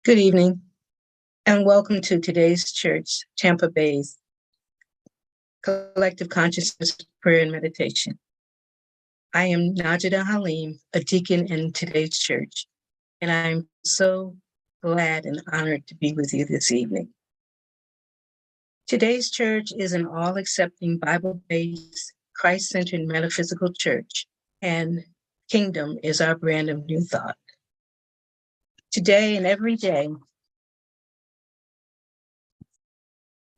Good evening, and welcome to today's church, Tampa Bay's Collective Consciousness Prayer and Meditation. I am Naajidah Haleem, a deacon in today's church, and I'm so glad and honored to be with you this evening. Today's church is an all-accepting, Bible-based, Christ-centered metaphysical church, and Kingdom is our brand of new thought. Today and every day,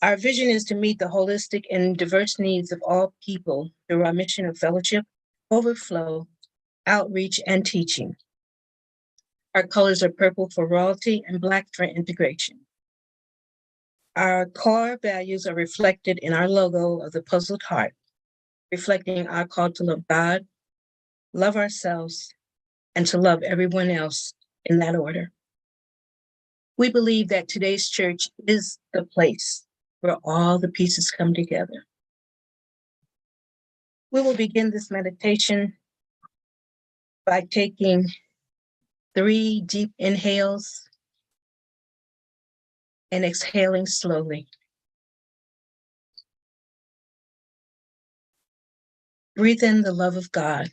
our vision is to meet the holistic and diverse needs of all people through our mission of fellowship, overflow, outreach, and teaching. Our colors are purple for royalty and Black for integration. Our core values are reflected in our logo of the puzzled heart, reflecting our call to love God, love ourselves, and to love everyone else in that order. We believe that today's church is the place where all the pieces come together. We will begin this meditation by taking 3 deep inhales and exhaling slowly. Breathe in the love of God.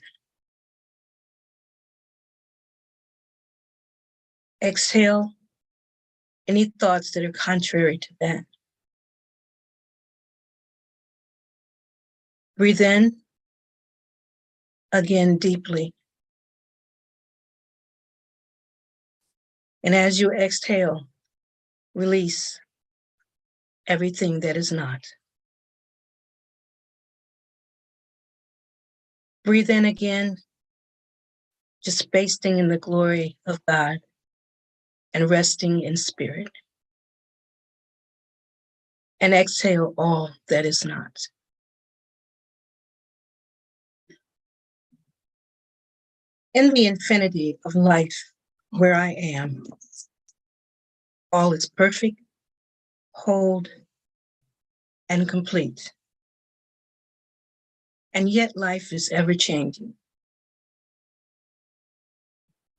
Exhale any thoughts that are contrary to that. Breathe in again deeply. And as you exhale, release everything that is not. Breathe in again, just basking in the glory of God and resting in spirit. And exhale all that is not. In the infinity of life where I am, all is perfect, whole, and complete. And yet life is ever changing.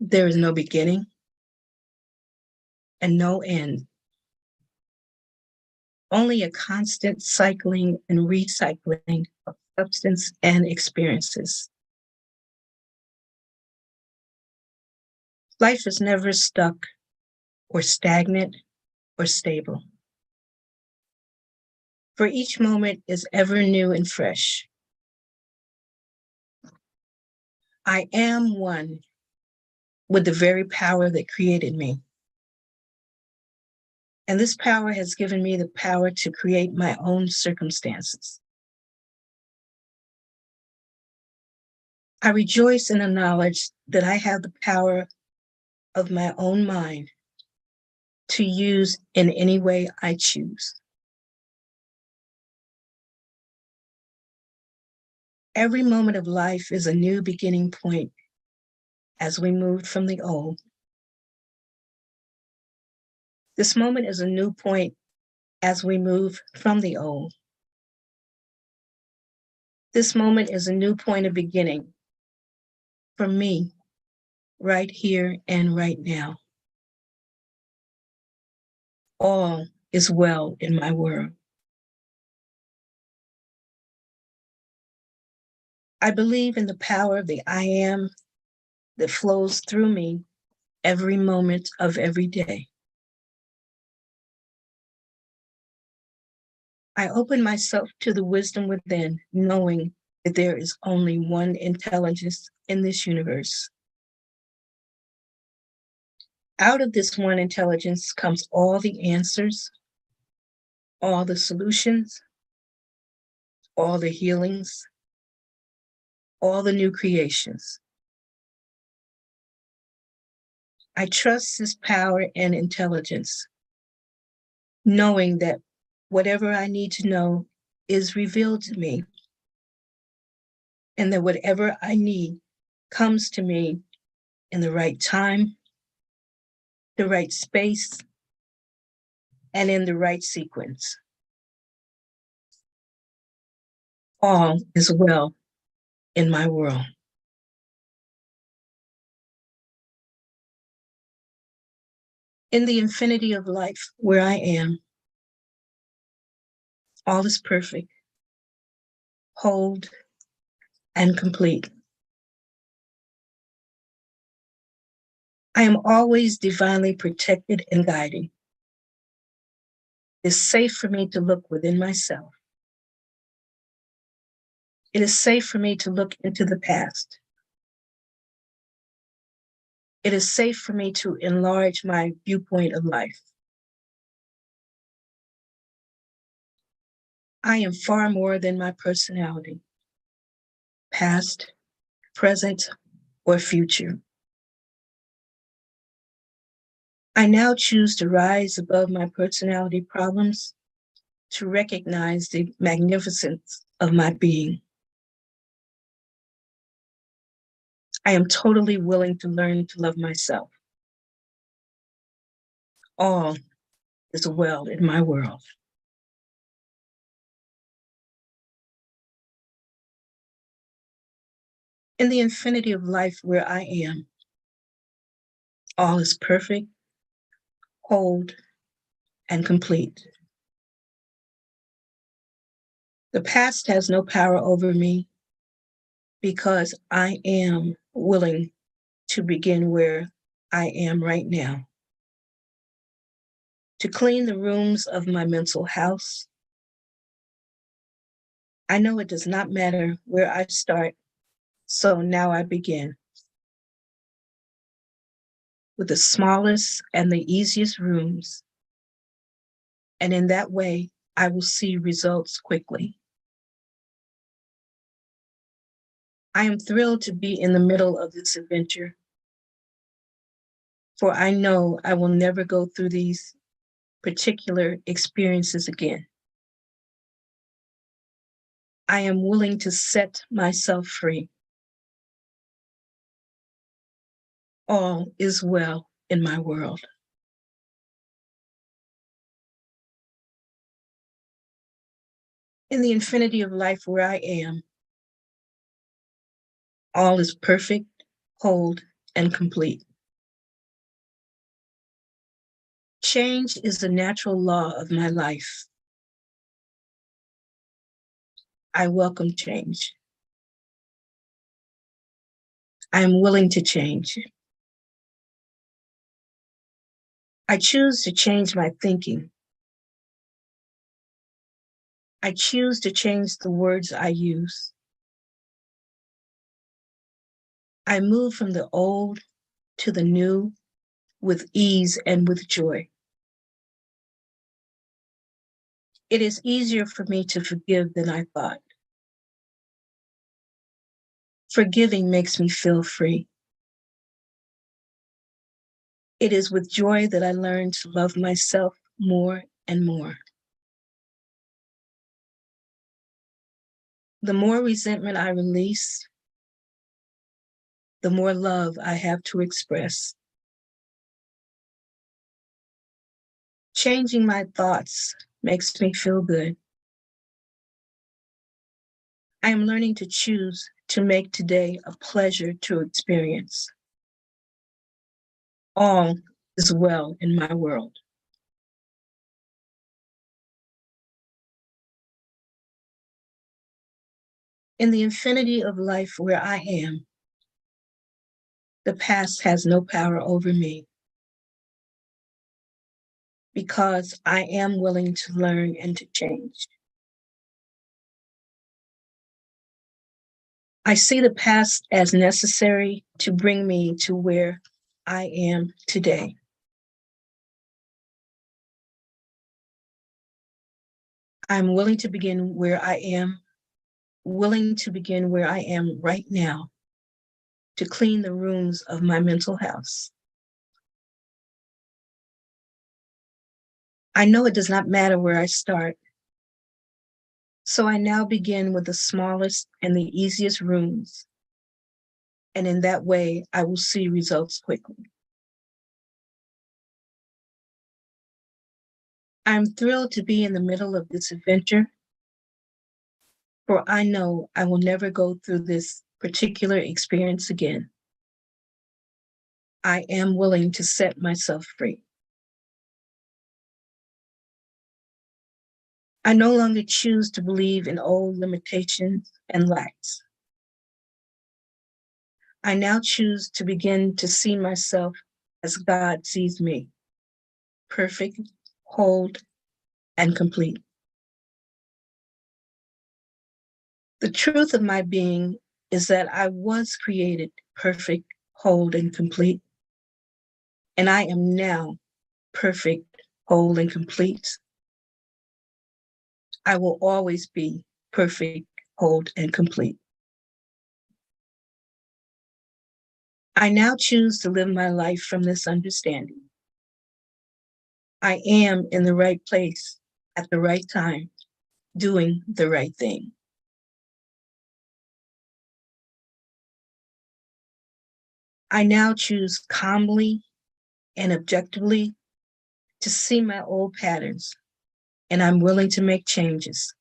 There is no beginning and no end. Only a constant cycling and recycling of substance and experiences. Life is never stuck or stagnant or stable. For each moment is ever new and fresh. I am one with the very power that created me. And this power has given me the power to create my own circumstances. I rejoice in the knowledge that I have the power of my own mind to use in any way I choose. Every moment of life is a new beginning point as we move from the old. This moment is a new point as we move from the old. This moment is a new point of beginning for me, right here and right now. All is well in my world. I believe in the power of the I am that flows through me every moment of every day. I open myself to the wisdom within, knowing that there is only one intelligence in this universe. Out of this one intelligence comes all the answers, all the solutions, all the healings, all the new creations. I trust this power and intelligence, knowing that whatever I need to know is revealed to me, and that whatever I need comes to me in the right time, the right space, and in the right sequence. All is well in my world. In the infinity of life where I am, all is perfect, whole, and complete. I am always divinely protected and guided. It is safe for me to look within myself. It is safe for me to look into the past. It is safe for me to enlarge my viewpoint of life. I am far more than my personality, past, present, or future. I now choose to rise above my personality problems, to recognize the magnificence of my being. I am totally willing to learn to love myself. All is well in my world. In the infinity of life where I am, all is perfect, whole, and complete. The past has no power over me because I am willing to begin where I am right now. To clean the rooms of my mental house. I know it does not matter where I start, so now I begin. With the smallest and the easiest rooms. And in that way, I will see results quickly. I am thrilled to be in the middle of this adventure, for I know I will never go through these particular experiences again. I am willing to set myself free. All is well in my world. In the infinity of life where I am, all is perfect, whole, and complete. Change is the natural law of my life. I welcome change. I am willing to change. I choose to change my thinking. I choose to change the words I use. I move from the old to the new with ease and with joy. It is easier for me to forgive than I thought. Forgiving makes me feel free. It is with joy that I learn to love myself more and more. The more resentment I release, the more love I have to express. Changing my thoughts makes me feel good. I am learning to choose to make today a pleasure to experience. All is well in my world. In the infinity of life where I am, the past has no power over me because I am willing to learn and to change. I see the past as necessary to bring me to where I am today. I'm willing to begin where I am, willing to begin where I am right now to clean the rooms of my mental house. I know it does not matter where I start, so I now begin with the smallest and the easiest rooms, and in that way, I will see results quickly. I'm thrilled to be in the middle of this adventure, for I know I will never go through this particular experience again. I am willing to set myself free. I no longer choose to believe in old limitations and lacks. I now choose to begin to see myself as God sees me, perfect, whole, and complete. The truth of my being is that I was created perfect, whole, and complete, and I am now perfect, whole, and complete. I will always be perfect, whole, and complete. I now choose to live my life from this understanding. I am in the right place at the right time, doing the right thing. I now choose calmly and objectively to see my old patterns, and I'm willing to make changes.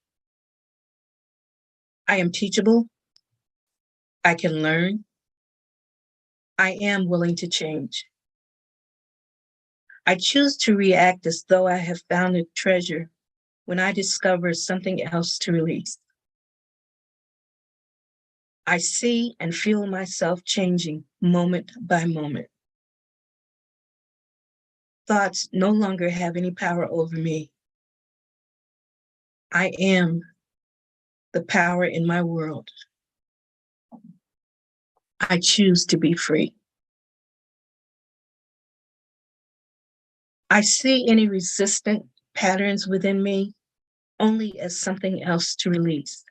I am teachable. I can learn. I am willing to change. I choose to react as though I have found a treasure when I discover something else to release. I see and feel myself changing moment by moment. Thoughts no longer have any power over me. I am the power in my world. I choose to be free. I see any resistant patterns within me only as something else to release.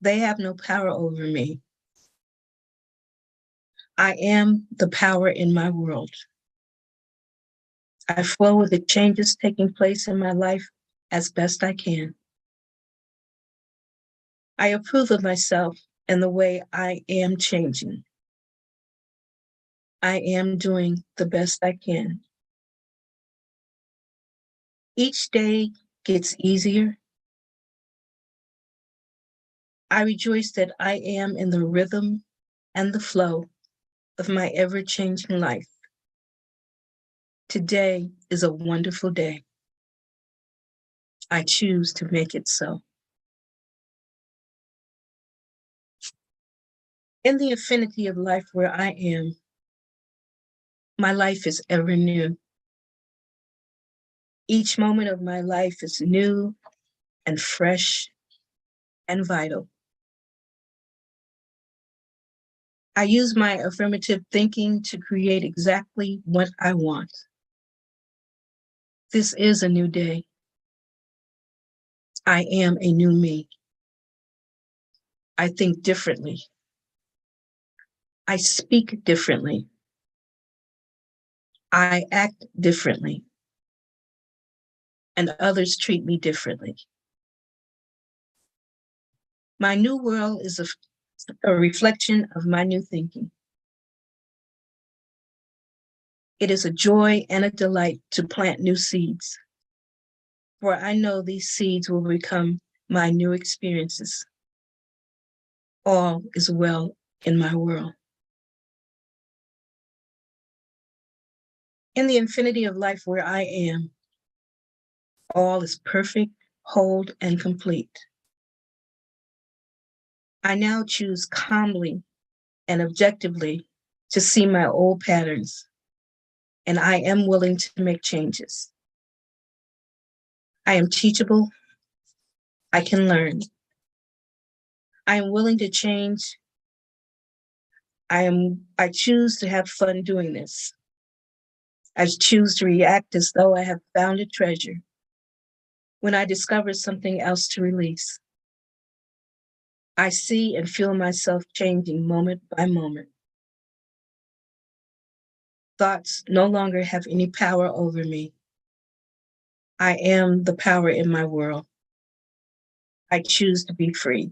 They have no power over me. I am the power in my world. I flow with the changes taking place in my life as best I can. I approve of myself and the way I am changing. I am doing the best I can. Each day gets easier. I rejoice that I am in the rhythm and the flow of my ever-changing life. Today is a wonderful day. I choose to make it so. In the infinity of life where I am, my life is ever new. Each moment of my life is new and fresh and vital. I use my affirmative thinking to create exactly what I want. This is a new day. I am a new me. I think differently. I speak differently. I act differently. And others treat me differently. My new world is a reflection of my new thinking. It is a joy and a delight to plant new seeds, for I know these seeds will become my new experiences. All is well in my world. In the infinity of life where I am, all is perfect, whole, and complete. I now choose calmly and objectively to see my old patterns, and I am willing to make changes. I am teachable. I can learn. I am willing to change. I choose to have fun doing this. I choose to react as though I have found a treasure when I discover something else to release. I see and feel myself changing moment by moment. Thoughts no longer have any power over me. I am the power in my world. I choose to be free.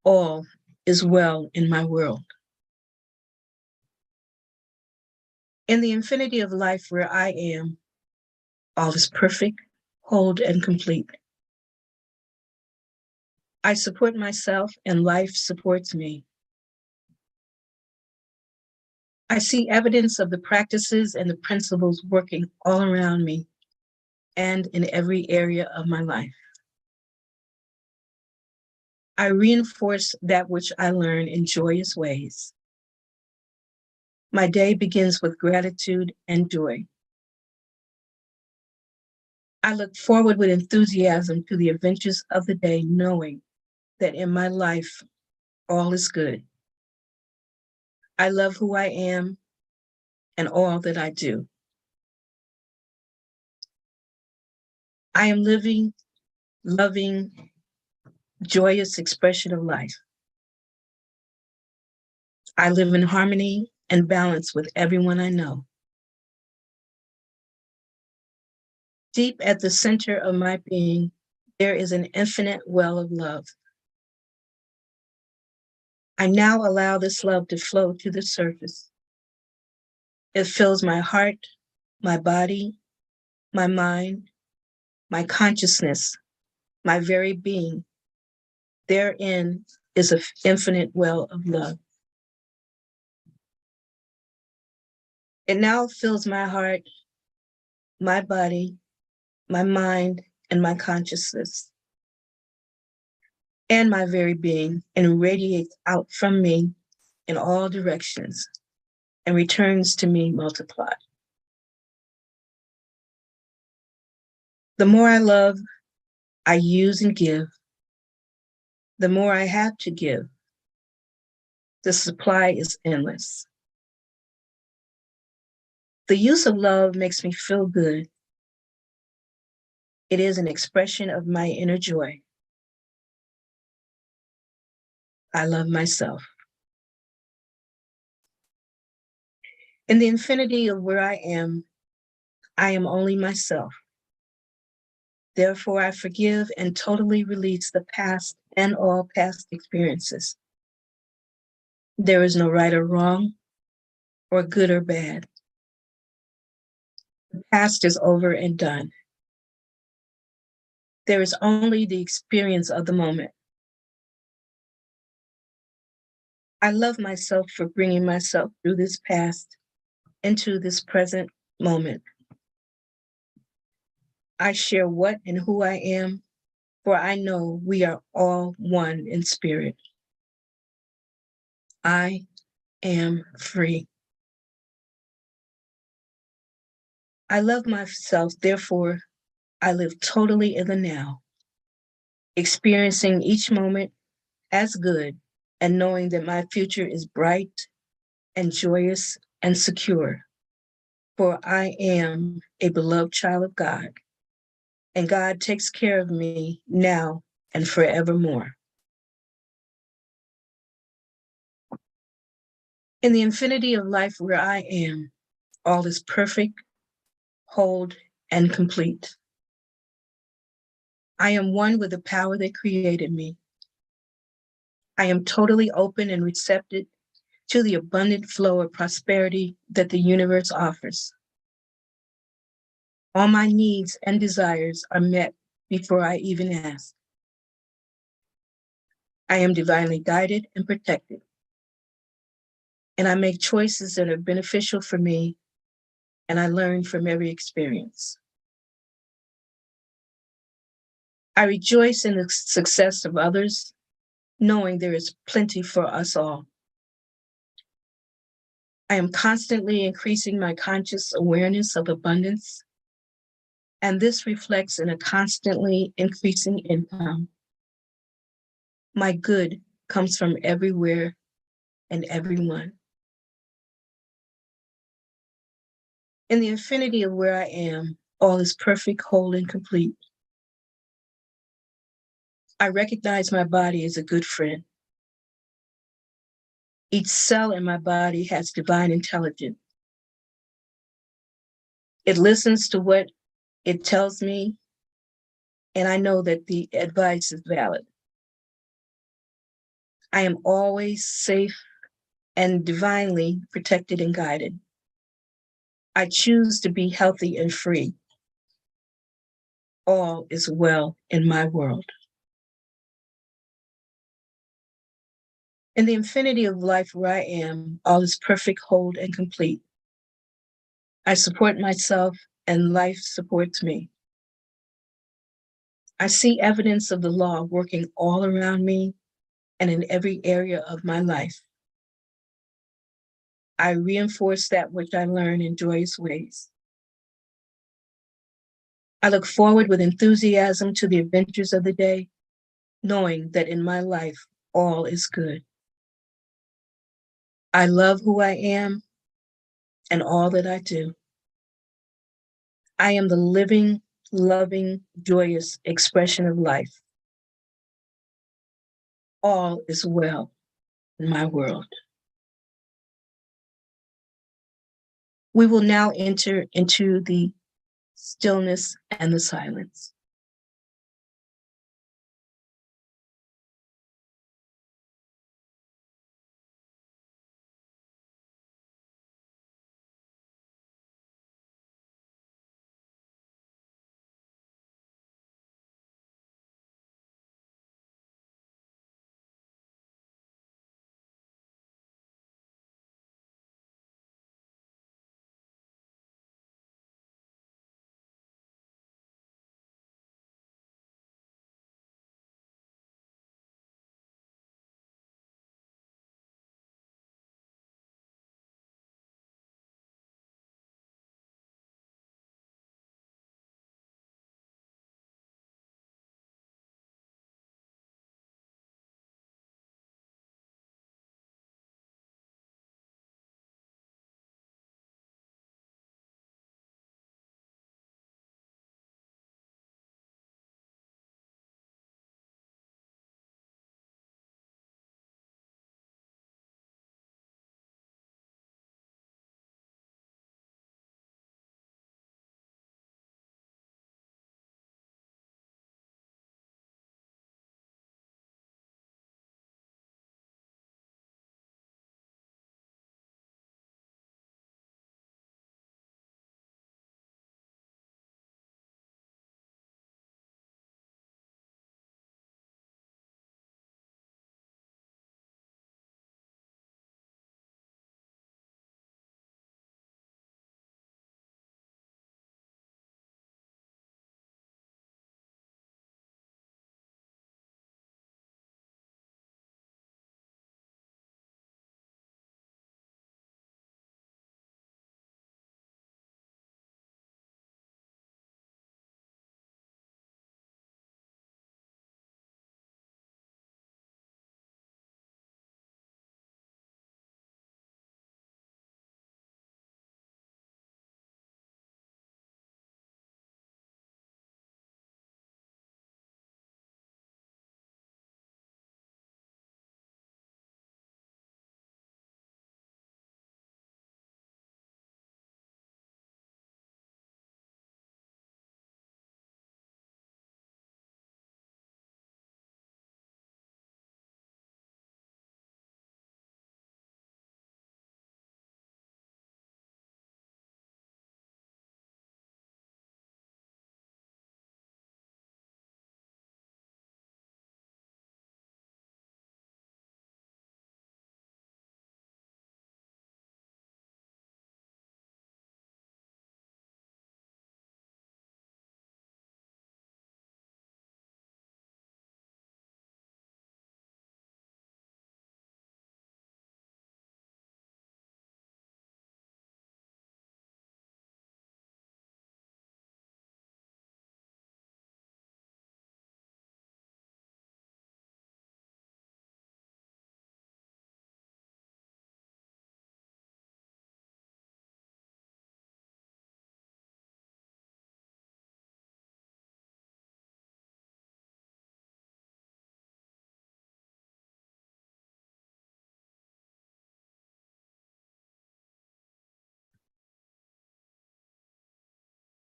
All is well in my world. In the infinity of life where I am, all is perfect, whole, and complete. I support myself and life supports me. I see evidence of the practices and the principles working all around me and in every area of my life. I reinforce that which I learn in joyous ways. My day begins with gratitude and joy. I look forward with enthusiasm to the adventures of the day, knowing that in my life, all is good. I love who I am and all that I do. I am living, loving, joyous expression of life. I live in harmony and balance with everyone I know. Deep at the center of my being, there is an infinite well of love. I now allow this love to flow to the surface. It fills my heart, my body, my mind, my consciousness, my very being. Therein is an infinite well of love. It now fills my heart, my body, my mind, and my consciousness, and my very being, and radiates out from me in all directions and returns to me multiplied. The more I love, I use and give, the more I have to give. The supply is endless. The use of love makes me feel good. It is an expression of my inner joy. I love myself. In the infinity of where I am only myself. Therefore, I forgive and totally release the past and all past experiences. There is no right or wrong, or good or bad. The past is over and done. There is only the experience of the moment. I love myself for bringing myself through this past into this present moment. I share what and who I am, for I know we are all one in spirit. I am free. I love myself, therefore, I live totally in the now, experiencing each moment as good and knowing that my future is bright and joyous and secure. For I am a beloved child of God, and God takes care of me now and forevermore. In the infinity of life where I am, all is perfect, whole, and complete. I am one with the power that created me. I am totally open and receptive to the abundant flow of prosperity that the universe offers. All my needs and desires are met before I even ask. I am divinely guided and protected, and I make choices that are beneficial for me, and I learn from every experience. I rejoice in the success of others, knowing there is plenty for us all. I am constantly increasing my conscious awareness of abundance, and this reflects in a constantly increasing income. My good comes from everywhere and everyone. In the infinity of where I am, all is perfect, whole, and complete. I recognize my body as a good friend. Each cell in my body has divine intelligence. It listens to what it tells me, and I know that the advice is valid. I am always safe and divinely protected and guided. I choose to be healthy and free. All is well in my world. In the infinity of life where I am, all is perfect, whole, and complete. I support myself, and life supports me. I see evidence of the law working all around me and in every area of my life. I reinforce that which I learn in joyous ways. I look forward with enthusiasm to the adventures of the day, knowing that in my life, all is good. I love who I am and all that I do. I am the living, loving, joyous expression of life. All is well in my world. We will now enter into the stillness and the silence.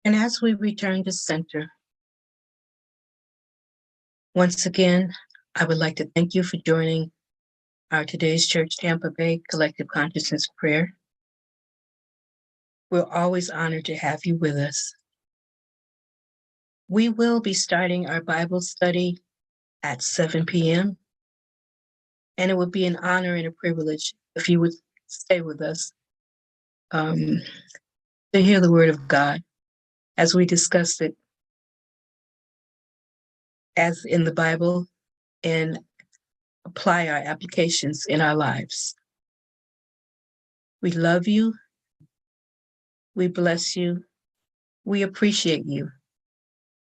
And as we return to center, once again, I would like to thank you for joining our today's Church Tampa Bay Collective Consciousness Prayer. We're always honored to have you with us. We will be starting our Bible study at 7 p.m. And it would be an honor and a privilege if you would stay with us to hear the Word of God as we discuss it as in the Bible and apply our applications in our lives. We love you. We bless you. We appreciate you.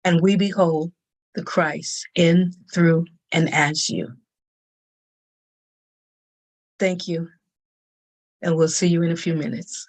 And we behold the Christ in, through, and as you. Thank you. And we'll see you in a few minutes.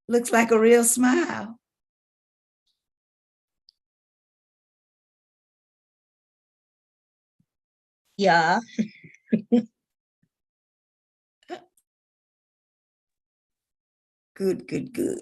Looks like a real smile. Yeah. Good, good, good.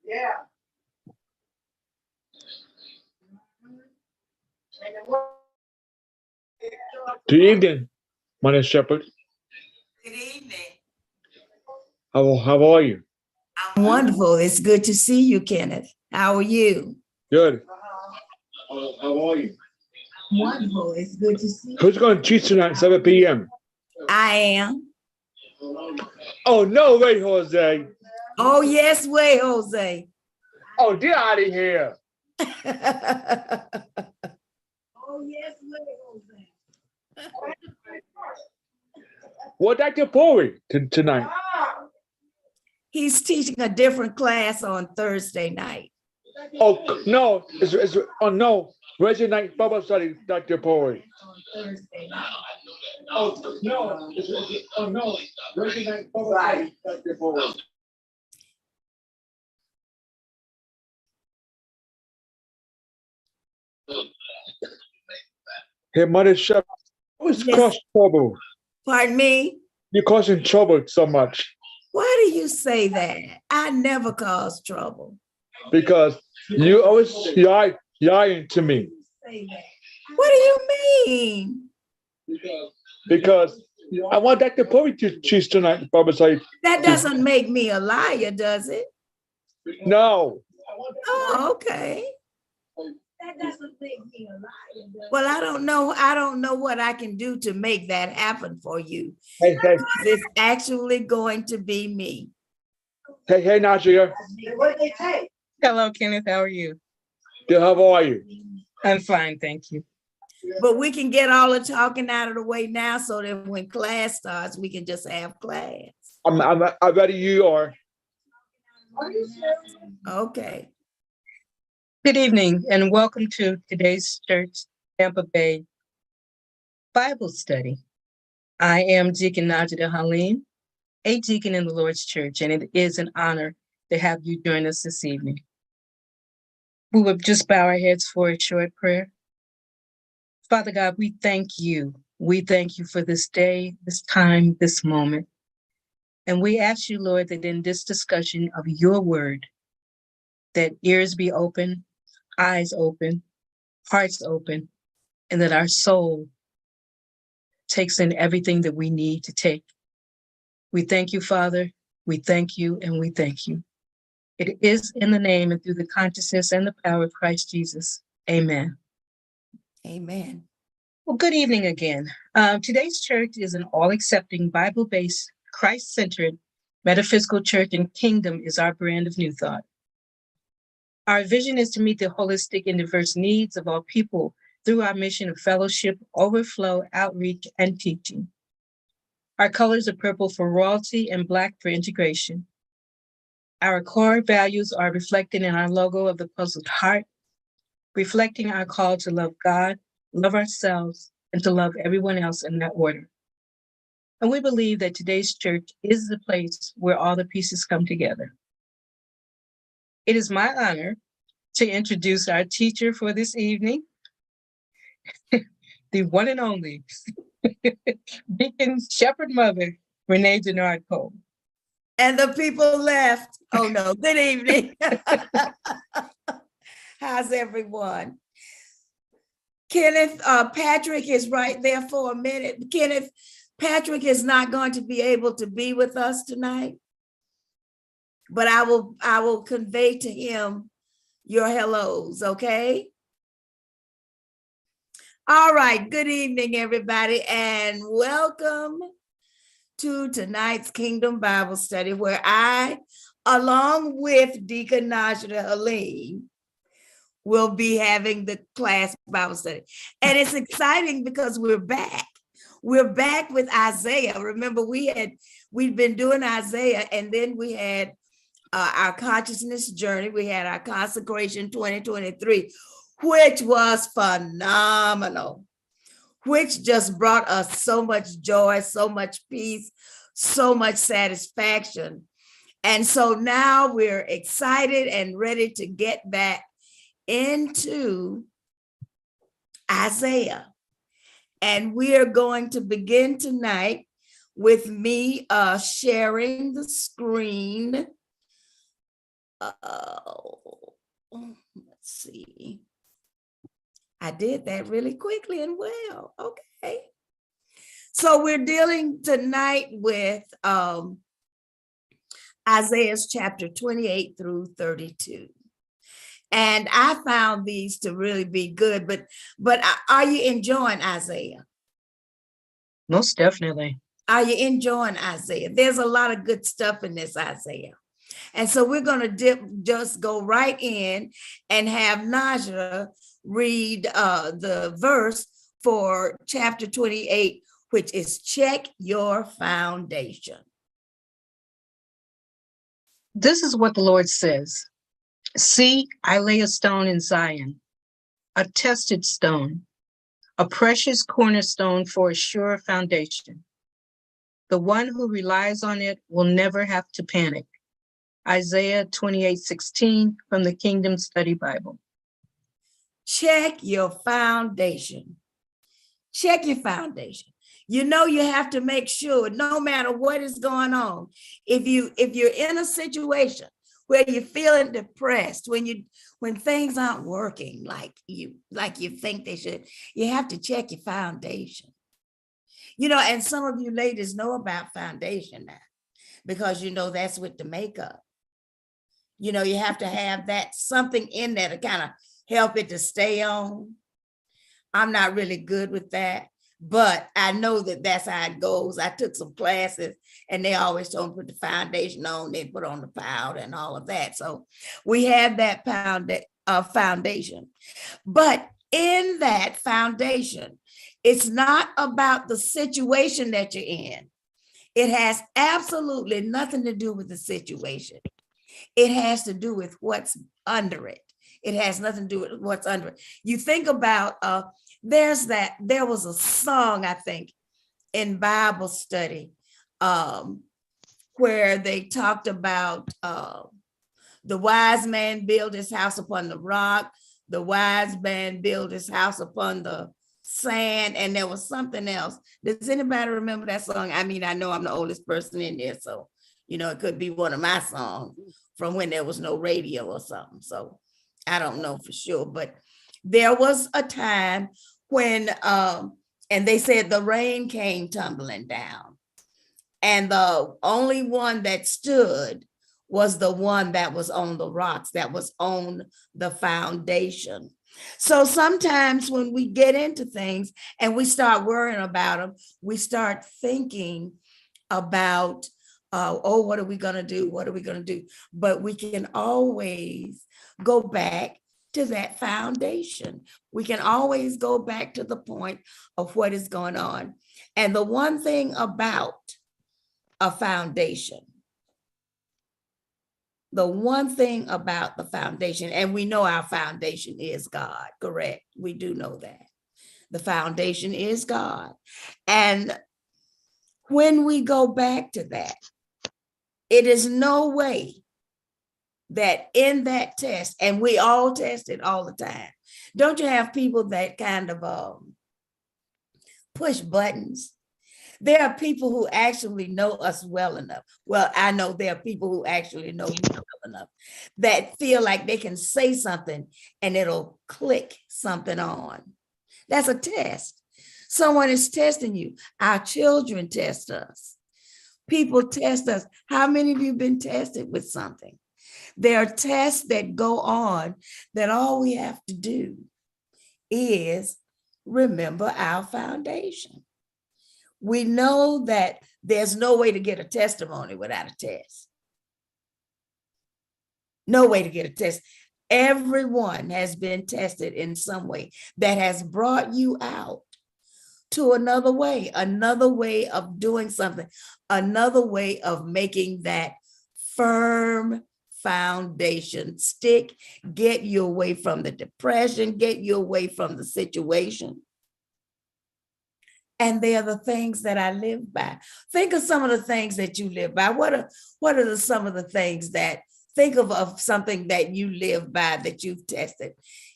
Yeah. Good evening, Mother Shepherd. Good evening. How are you? I'm wonderful. It's good to see you, Kenneth. How are you? Good. How are you? Wonderful. It's good to see you. Who's going to teach tonight at 7 p.m.? I am. Oh, no way, Jose. Oh, yes, way, Jose. Oh, get out of here. Oh, yes, way, Jose. What Dr. Pulley tonight? He's teaching a different class on Thursday night. Oh, no. No. Wednesday night Bible study, Dr. Pulley. On Thursday night. Oh, no. No. Wednesday night Bible study, Dr. Pulley. Hey, Mother Shepherd, what's Yes. causing trouble? Pardon me? You're causing trouble so much Why do you say that? I never cause trouble. because you always lying to me. What do you mean? Because I want Dr. Pulley to teach tonight, Bible study. That doesn't make me a liar, does it? No. Oh, okay. That doesn't make me a liar. Well, I don't know. I don't know what I can do to make that happen for you. Hey, It's actually going to be me. hey, Naajidah. What did they say? Hello, Kenneth. How are you? Good, how are you? I'm fine, thank you. But we can get all the talking out of the way now so that when class starts, we can just have class. I'm ready. You are. Okay. Good evening and welcome to today's church Tampa Bay Bible study. I am Deacon Naajidah Haleem, a deacon in the Lord's Church, and it is an honor to have you join us this evening. We will just bow our heads for a short prayer. Father God, we thank you. We thank you for this day, this time, this moment. And we ask you, Lord, that in this discussion of your word, that ears be open, eyes open, hearts open, and that our soul takes in everything that we need to take. We thank you, Father. We thank you and we thank you. It is in the name and through the consciousness and the power of Christ Jesus. Amen. Amen. Well, good evening again. Today's church is an all-accepting, Bible-based, Christ-centered, metaphysical church, and kingdom is our brand of new thought. Our vision is to meet the holistic and diverse needs of all people through our mission of fellowship, overflow, outreach, and teaching. Our colors are purple for royalty and Black for integration. Our core values are reflected in our logo of the puzzled heart, reflecting our call to love God, love ourselves, and to love everyone else in that order. And we believe that today's church is the place where all the pieces come together. It is my honor to introduce our teacher for this evening, the one and only Deacon Shepherd Mother, Renet Dennard Cole. And the people left. Oh no, good evening. How's everyone? Kenneth, Patrick is right there for a minute. Kenneth, Patrick is not going to be able to be with us tonight, but I will convey to him your hellos, okay? All right, good evening, everybody, and welcome to tonight's Kingdom Bible Study, where I, along with Deacon Naajidah Haleem, will be having the class Bible study. And it's exciting because we're back. We're back with Isaiah. Remember, we'd been doing Isaiah, and then we had our consciousness journey. We had our consecration 2023, which was phenomenal, which just brought us so much joy, so much peace, so much satisfaction. And so now we're excited and ready to get back into Isaiah. And we are going to begin tonight with me sharing the screen. Let's see. I did that really quickly and well. Okay. So we're dealing tonight with Isaiah's chapter 28 through 32. And I found these to really be good, but are you enjoying Isaiah? Most definitely. Are you enjoying Isaiah? There's a lot of good stuff in this Isaiah. And so we're going to just go right in and have Naajidah read the verse for chapter 28, which is check your foundation. This is what the Lord says. See, I lay a stone in Zion, a tested stone, a precious cornerstone for a sure foundation. The one who relies on it will never have to panic. Isaiah 28:16 from the Kingdom Study Bible. Check your foundation. Check your foundation. You know, you have to make sure no matter what is going on, if you're in a situation where you're feeling depressed, when things aren't working like you think they should, you have to check your foundation. You know, and some of you ladies know about foundation now, because you know that's with the makeup. You know, you have to have that something in there to kind of help it to stay on. I'm not really good with that, but I know that that's how it goes. I took some classes and they always told me put the foundation on, then put on the powder and all of that. So we have that foundation. But in that foundation, it's not about the situation that you're in. It has absolutely nothing to do with the situation. It has to do with what's under it. It has nothing to do with what's under it. You think about, there was a song, I think, in Bible study, where they talked about the wise man built his house upon the rock, the wise man built his house upon the sand, and there was something else. Does anybody remember that song? I mean, I know I'm the oldest person in there, so it could be one of my songs from when there was no radio or something. So I don't know for sure, but there was a time when, and they said the rain came tumbling down, and the only one that stood was the one that was on the rocks, that was on the foundation. So sometimes when we get into things and we start worrying about them, we start thinking about, oh, what are we going to do? What are we going to do? But we can always go back to that foundation. We can always go back to the point of what is going on. And the one thing about a foundation, the one thing about the foundation, and we know our foundation is God, correct? We do know that. The foundation is God. And when we go back to that, it is no way that in that test, and we all test it all the time. Don't you have people that kind of push buttons? There are people who actually know us well enough. Well, I know there are people who actually know me well enough that feel like they can say something and it'll click something on. That's a test. Someone is testing you. Our children test us. People test us. How many of you have been tested with something? There are tests that go on that all we have to do is remember our foundation. We know that there's no way to get a testimony without a test. No way to get a test. Everyone has been tested in some way that has brought you out to another way of doing something, another way of making that firm foundation stick, get you away from the depression, get you away from the situation. And they are the things that I live by. Think of some of the things that you live by. What are some of the things that, think of something that you live by that you've tested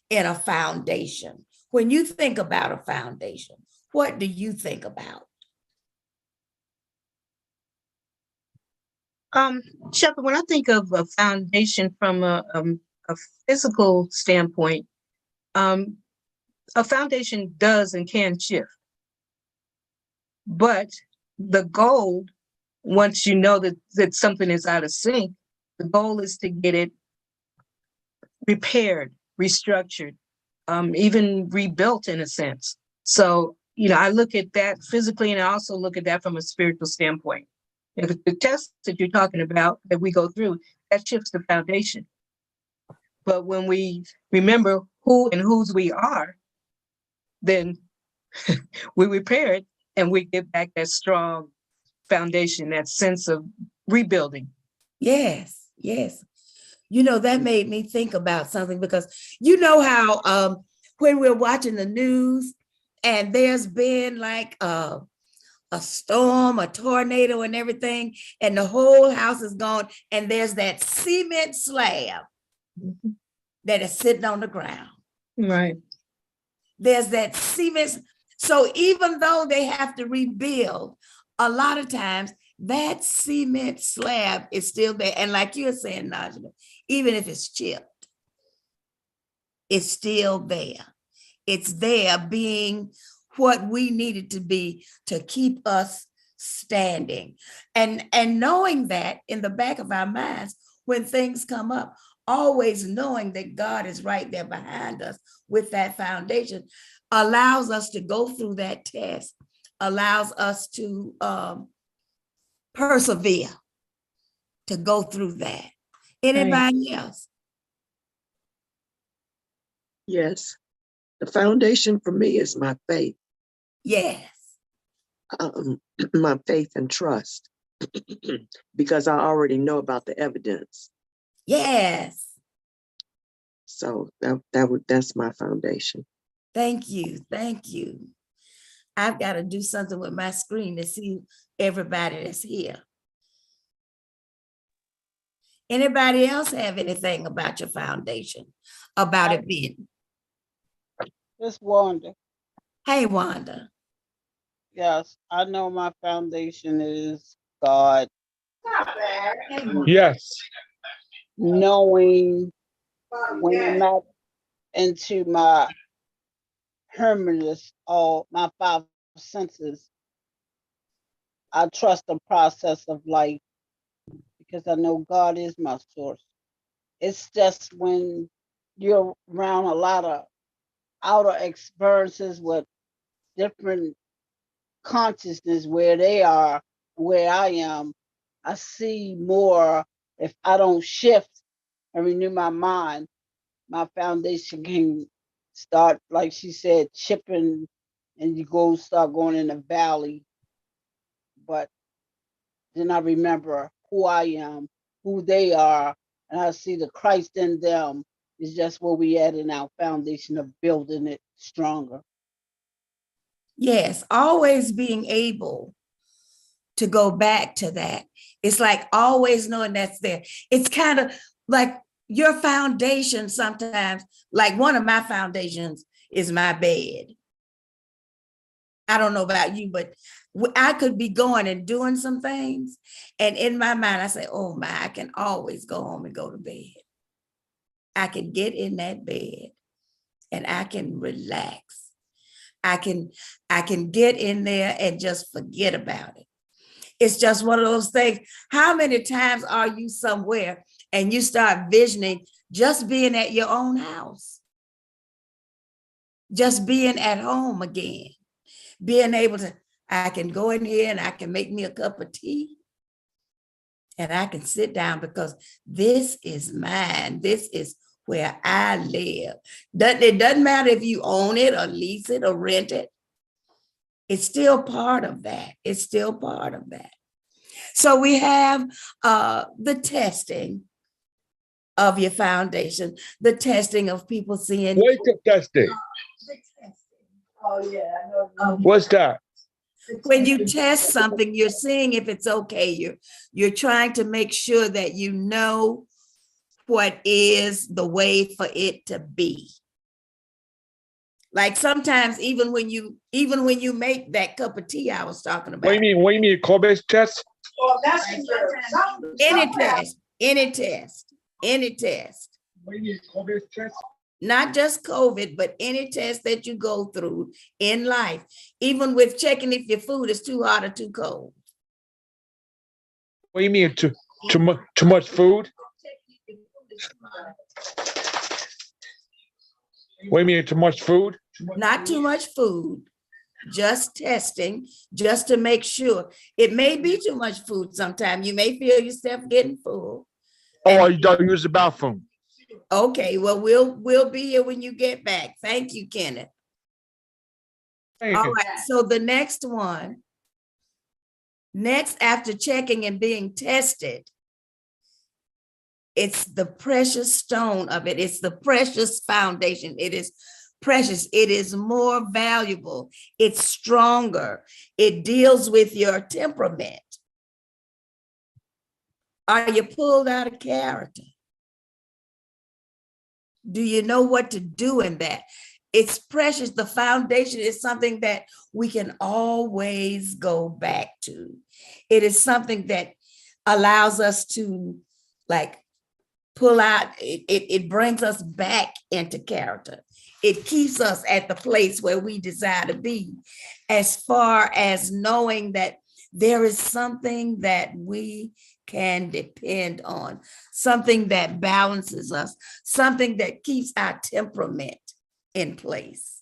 in a foundation. When you think about a foundation, what do you think about? Shepherd, when I think of a foundation from a physical standpoint, a foundation does and can shift. But the goal, once you know that something is out of sync, the goal is to get it repaired, restructured, even rebuilt in a sense. So, I look at that physically, and I also look at that from a spiritual standpoint. If the test that you're talking about that we go through, that shifts the foundation. But when we remember who and whose we are, then we repair it and we get back that strong foundation, that sense of rebuilding. Yes, yes. That made me think about something, because how when we're watching the news and there's been like a storm, a tornado and everything, and the whole house is gone, and there's that cement slab that is sitting on the ground. Right. There's that cement. So even though they have to rebuild, a lot of times that cement slab is still there. And like you're saying, Naajidah, even if it's chipped, it's still there. It's there being what we needed to be to keep us standing. And knowing that in the back of our minds, when things come up, always knowing that God is right there behind us with that foundation, allows us to go through that test, allows us to persevere, to go through that. Anybody else? Yes. The foundation for me is my faith. Yes. My faith and trust, because I already know about the evidence. Yes. So that's my foundation. Thank you. Thank you. I've got to do something with my screen to see everybody that's here. Anybody else have anything about your foundation, about it being? It's Wanda. Hey, Wanda. Yes, I know my foundation is God, Yes. knowing when I'm out into my hermeneus, all my five senses, I trust the process of life because I know God is my source. It's just when you're around a lot of outer experiences with different consciousness where they are, where I am, I see more. If I don't shift and renew my mind, my foundation can start, like she said, chipping, and you start going in the valley. But then I remember who I am, who they are, and I see the Christ in them is just where we at in our foundation of building it stronger. Yes, always being able to go back to that. It's like always knowing that's there. It's kind of like your foundation sometimes, like one of my foundations is my bed. I don't know about you, but I could be going and doing some things. And in my mind, I say, oh my, I can always go home and go to bed. I can get in that bed and I can relax. I can get in there and just forget about it. It's just one of those things. How many times are you somewhere and you start visioning just being at your own house? Just being at home again, being able to, I can go in here and I can make me a cup of tea and I can sit down because this is mine. This is where I live. It doesn't matter if you own it or lease it or rent it. It's still part of that. It's still part of that. So we have the testing of your foundation, the testing of people seeing. Wake up testing. Oh yeah. What's that? When you test something, you're seeing if it's okay. You're trying to make sure that you know what is the way for it to be. Like sometimes even when you make that cup of tea I was talking about. What do you mean COVID test? Well, that's Any test. What do you mean COVID test? Not just COVID, but any test that you go through in life, even with checking if your food is too hot or too cold. What do you mean too much food? What do you mean too much food? Not too much food, just testing, just to make sure. It may be too much food sometime. You may feel yourself getting full. Oh, you don't use the bathroom. Okay, well, we'll be here when you get back. Thank you, Kenneth. Thank All you. right, so the next one, next after checking and being tested, it's the precious stone of it. It's the precious foundation. It is precious. It is more valuable. It's stronger. It deals with your temperament. Are you pulled out of character? Do you know what to do in that? It's precious. The foundation is something that we can always go back to. It is something that allows us to like pull out, it brings us back into character. It keeps us at the place where we desire to be, as far as knowing that there is something that we can depend on, something that balances us, something that keeps our temperament in place,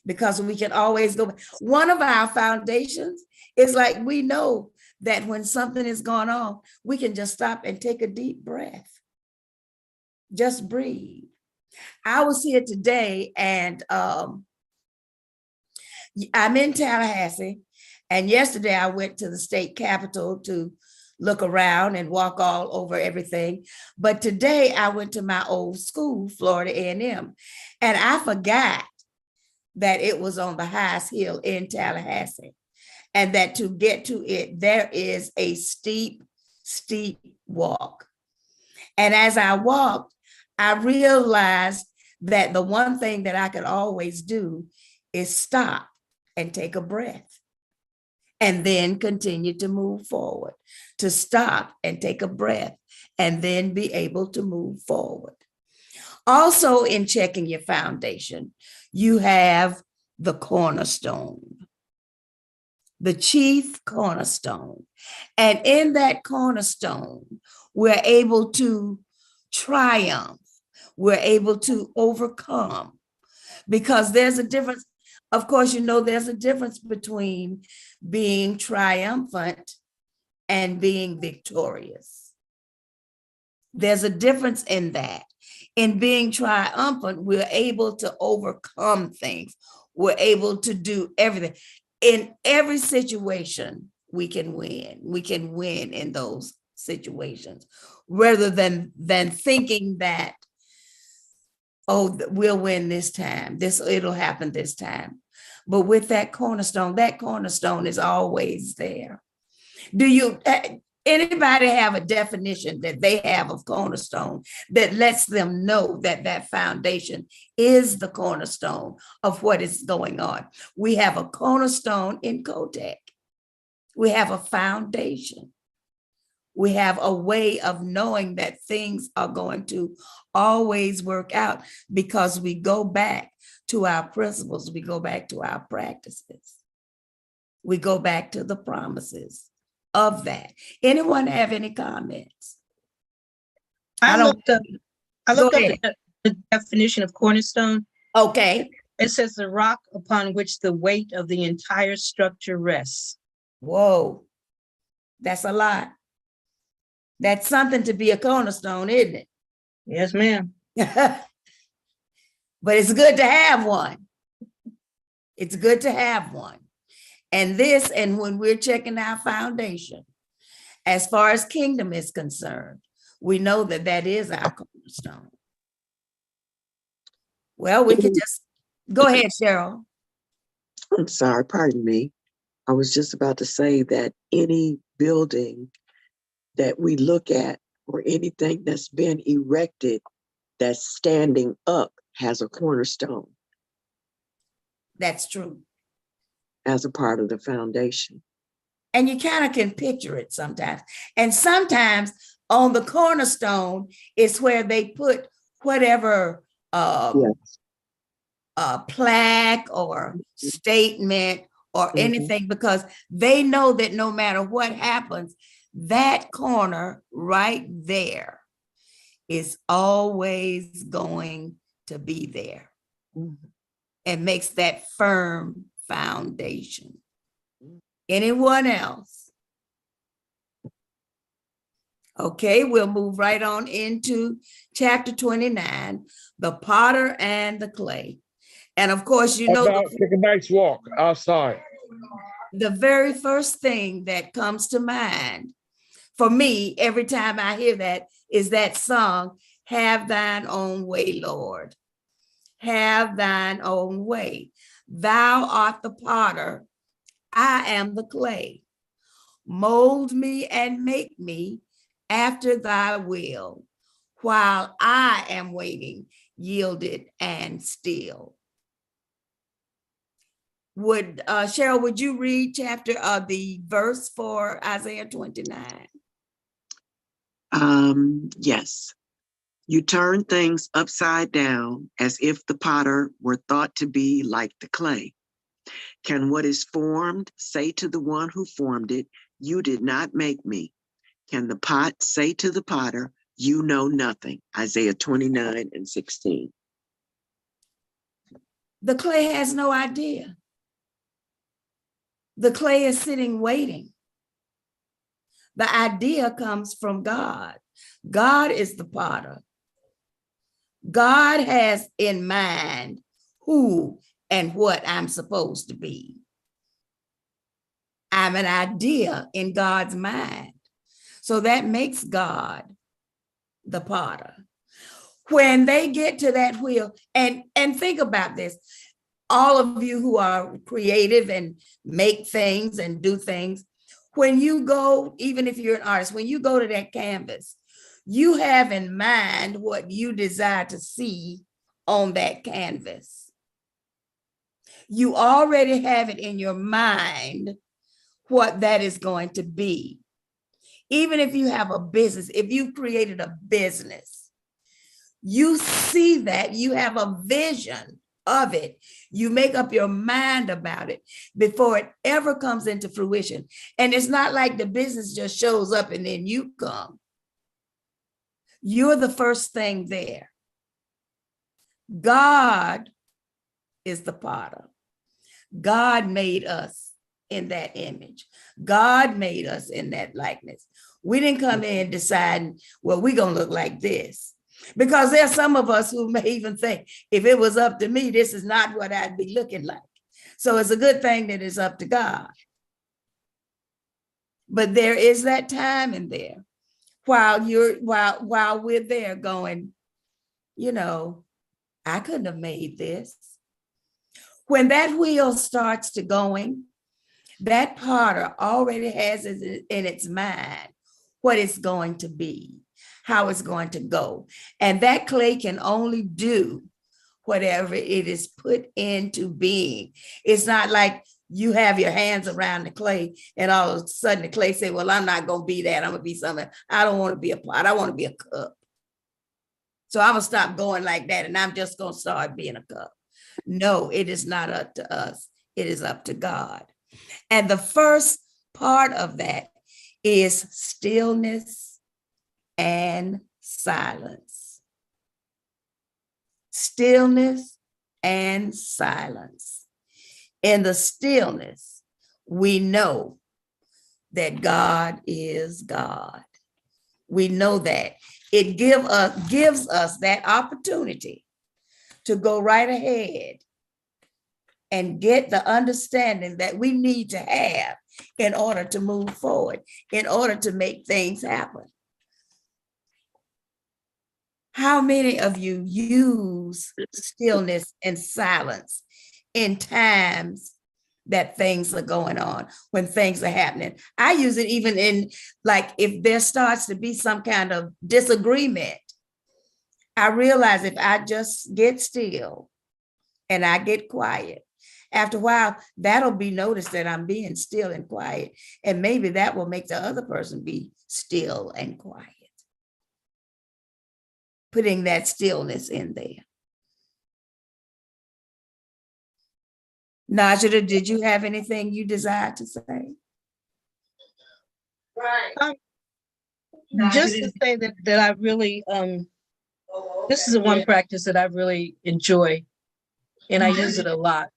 because we can always go. One of our foundations is like, we know that when something is going on, we can just stop and take a deep breath. Just breathe. I was here today and I'm in Tallahassee, and yesterday I went to the state capitol to look around and walk all over everything. But today I went to my old school, Florida A&M, and I forgot that it was on the highest hill in Tallahassee, and that to get to it, there is a steep, steep walk. And as I walked, I realized that the one thing that I could always do is stop and take a breath and then continue to move forward, to stop and take a breath and then be able to move forward. Also, in checking your foundation, you have the cornerstone, the chief cornerstone. And in that cornerstone, we're able to triumph, we're able to overcome, because there's a difference. Of course, you know, there's a difference between being triumphant and being victorious. There's a difference in that. In being triumphant, we're able to overcome things. We're able to do everything. In every situation, we can win. We can win in those situations, rather than thinking that, oh, we'll win this time. It'll happen this time. But with that cornerstone is always there. Do you, anybody have a definition that they have of cornerstone that lets them know that that foundation is the cornerstone of what is going on? We have a cornerstone in Kodak. We have a foundation. We have a way of knowing that things are going to always work out because we go back to our principles. We go back to our practices. We go back to the promises of that. Anyone have any comments? I don't- looked up Go ahead. the definition of cornerstone. Okay. It says the rock upon which the weight of the entire structure rests. Whoa, that's a lot. That's something to be a cornerstone, isn't Yes, ma'am. it? But it's good to have one. It's good to have one. And when we're checking our foundation, as far as kingdom is concerned, we know that that is our cornerstone. Well, we could just go ahead, Cheryl. I'm sorry, pardon me. I was just about to say that any building that we look at or anything that's been erected that's standing up has a cornerstone That's true. as a part of the foundation. And you kind of can picture it sometimes. And sometimes on the cornerstone is where they put whatever Yes. plaque or statement or anything, because they know that no matter what happens, that corner right there is always going to be there. It makes that firm foundation. Anyone else? Okay, we'll move right on into chapter 29, the potter and the clay. And of course, you know, Take a nice walk outside. the very first thing that comes to mind for me every time I hear that is that song, Have Thine Own Way, Lord. Have thine own way. Thou art the potter, I am the clay. Mold me and make me after thy will, while I am waiting, yielded and still. Would Cheryl, would you read the verse for Isaiah 29? Yes. You turn things upside down as if the potter were thought to be like the clay. Can what is formed say to the one who formed it, you did not make me? Can the pot say to the potter, you know nothing? Isaiah 29:16. The clay has no idea. The clay is sitting waiting. The idea comes from God. God is the potter. God has in mind who and what I'm supposed to be. I'm an idea in God's mind. So that makes God the potter. When they get to that wheel, and think about this, all of you who are creative and make things and do things, when you go, even if you're an artist, when you go to that canvas, you have in mind what you desire to see on that canvas. You already have it in your mind what that is going to be. Even if you have a business, if you created a business, you see that, you have a vision of it. You make up your mind about it before it ever comes into fruition. And it's not like the business just shows up and then you come. You're the first thing there. God is the potter. God made us in that image. God made us in that likeness. We didn't come in deciding, well, we're going to look like this. Because there's some of us who may even think, if it was up to me, this is not what I'd be looking like. So it's a good thing that it's up to God. But there is that time in there while we're there going, you know, I couldn't have made this. When that wheel starts to going, that potter already has in its mind what it's going to be, how it's going to go. And that clay can only do whatever it is put into being. It's not like you have your hands around the clay and all of a sudden the clay say, well, I'm not going to be that. I'm going to be something. I don't want to be a pot. I want to be a cup. So I'm going to stop going like that and I'm just going to start being a cup. No, it is not up to us. It is up to God. And the first part of that is stillness and silence. Stillness and silence. In the stillness, we know that God is God. We know that. It gives us that opportunity to go right ahead and get the understanding that we need to have in order to move forward, in order to make things happen. How many of you use stillness and silence in times that things are going on, when things are happening? I use it even in, like, if there starts to be some kind of disagreement, I realize if I just get still and I get quiet, after a while, that'll be noticed that I'm being still and quiet. And maybe that will make the other person be still and quiet. Putting that stillness in there. Naajidah, did you have anything you desired to say? Right. Just to say that I really, this is the one practice that I really enjoy, and I use it a lot.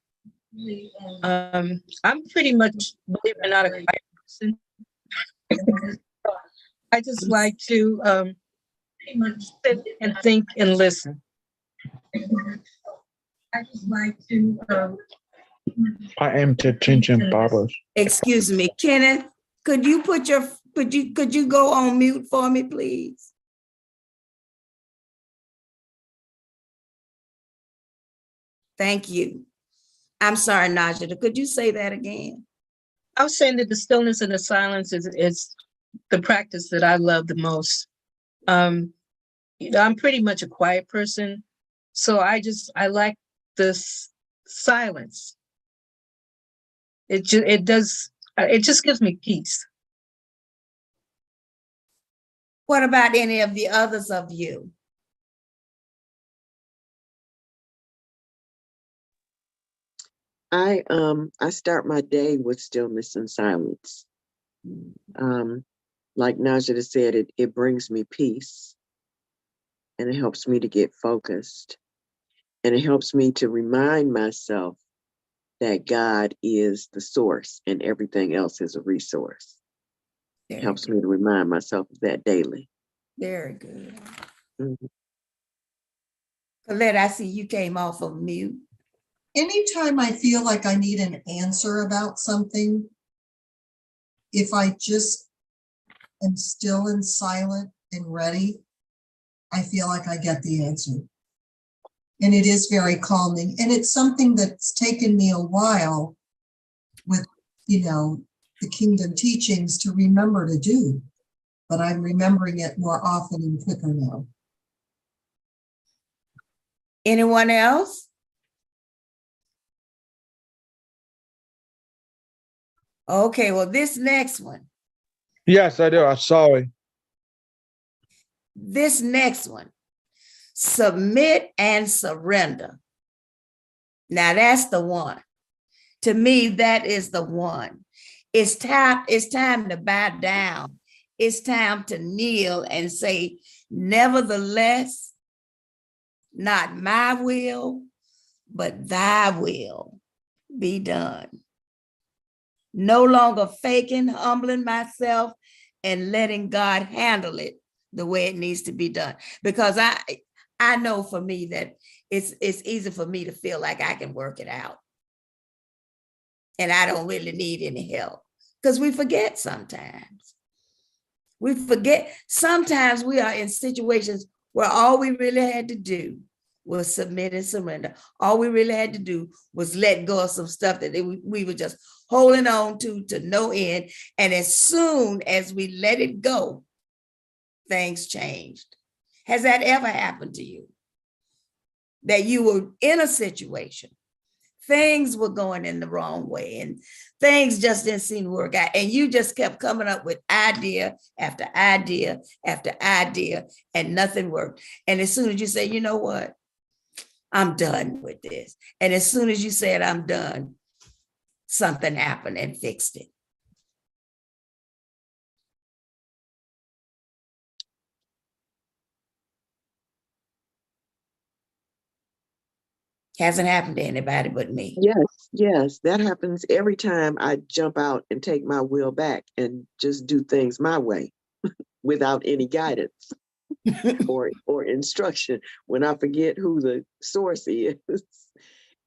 I'm pretty much, believe it or not, a quiet person. I just like to sit and think and listen. I just like to. I am the attention, Barbara. Excuse me, Kenneth, could you go on mute for me, please? Thank you. I'm sorry, Naajidah, could you say that again? I was saying that the stillness and the silence is the practice that I love the most. I'm pretty much a quiet person, so I like this silence. It just gives me peace. What about any of the others of you? I start my day with stillness and silence. Like Naajidah said, it brings me peace, and it helps me to get focused, and it helps me to remind myself that God is the source and everything else is a resource. It helps me to remind myself of that daily. Very good. Mm-hmm. Colette, I see you came off of mute. Anytime I feel like I need an answer about something, if I just am still and silent and ready, I feel like I get the answer. And it is very calming. And it's something that's taken me a while with, the kingdom teachings to remember to do. But I'm remembering it more often and quicker now. Anyone else? Okay, well, this next one. Yes, I do. I'm sorry. This next one, submit and surrender. Now that's the one. To me, that is the one. It's time to bow down. It's time to kneel and say, nevertheless, not my will, but thy will be done. No longer faking, humbling myself, and letting God handle it the way it needs to be done. Because I know for me that it's easy for me to feel like I can work it out. And I don't really need any help. Because we forget sometimes. We forget. Sometimes we are in situations where all we really had to do was submit and surrender. All we really had to do was let go of some stuff that we were just holding on to no end. And as soon as we let it go, things changed. Has that ever happened to you? That you were in a situation, things were going in the wrong way and things just didn't seem to work out. And you just kept coming up with idea after idea after idea and nothing worked. And as soon as you say, you know what? I'm done with this. And as soon as you said, I'm done, something happened and fixed it. Hasn't happened to anybody but me. Yes, that happens every time I jump out and take my will back and just do things my way without any guidance or instruction. When I forget who the source is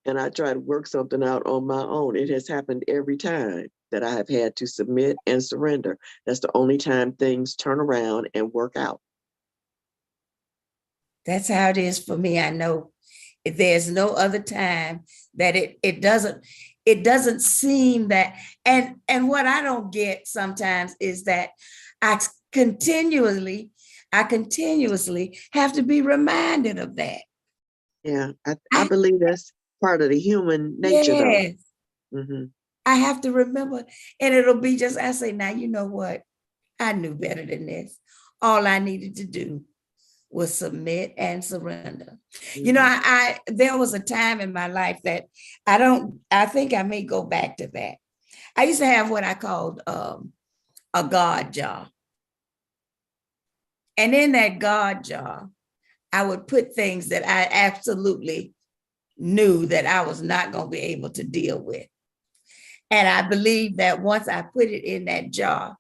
and I try to work something out on my own, it has happened every time that I have had to submit and surrender. That's the only time things turn around and work out. That's how it is for me. I know there's no other time that it doesn't seem that, and what I don't get sometimes is that I continuously have to be reminded of that. Yeah, I believe that's part of the human nature, yes, though. Mm-hmm. I have to remember, and it'll be just, I say, now, you know what? I knew better than this. All I needed to do was submit and surrender. Mm-hmm. You know, I there was a time in my life that I think I may go back to that. I used to have what I called a God jar. And in that God jar, I would put things that I absolutely knew that I was not going to be able to deal with. And I believe that once I put it in that jar,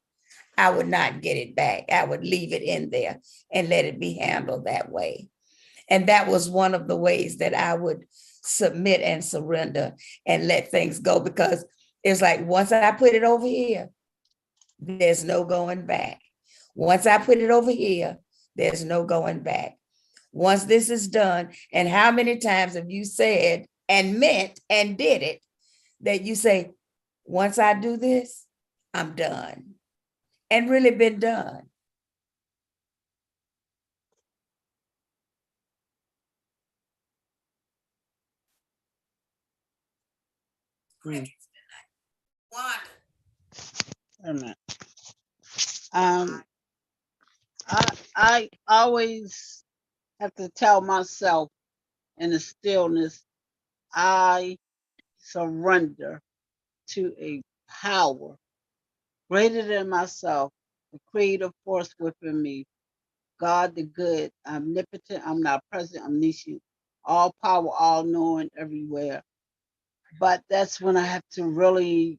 I would not get it back. I would leave it in there and let it be handled that way. And that was one of the ways that I would submit and surrender and let things go, because it's like, once I put it over here, there's no going back. Once I put it over here, there's no going back. Once this is done, and how many times have you said and meant and did it that you say, once I do this, I'm done, and really been done. Mm. Wanda. I always have to tell myself in the stillness, I surrender to a power greater than myself, the creative force within me, God the good, omnipotent, omnipresent, omniscient, all power, all knowing, everywhere. But that's when I have to really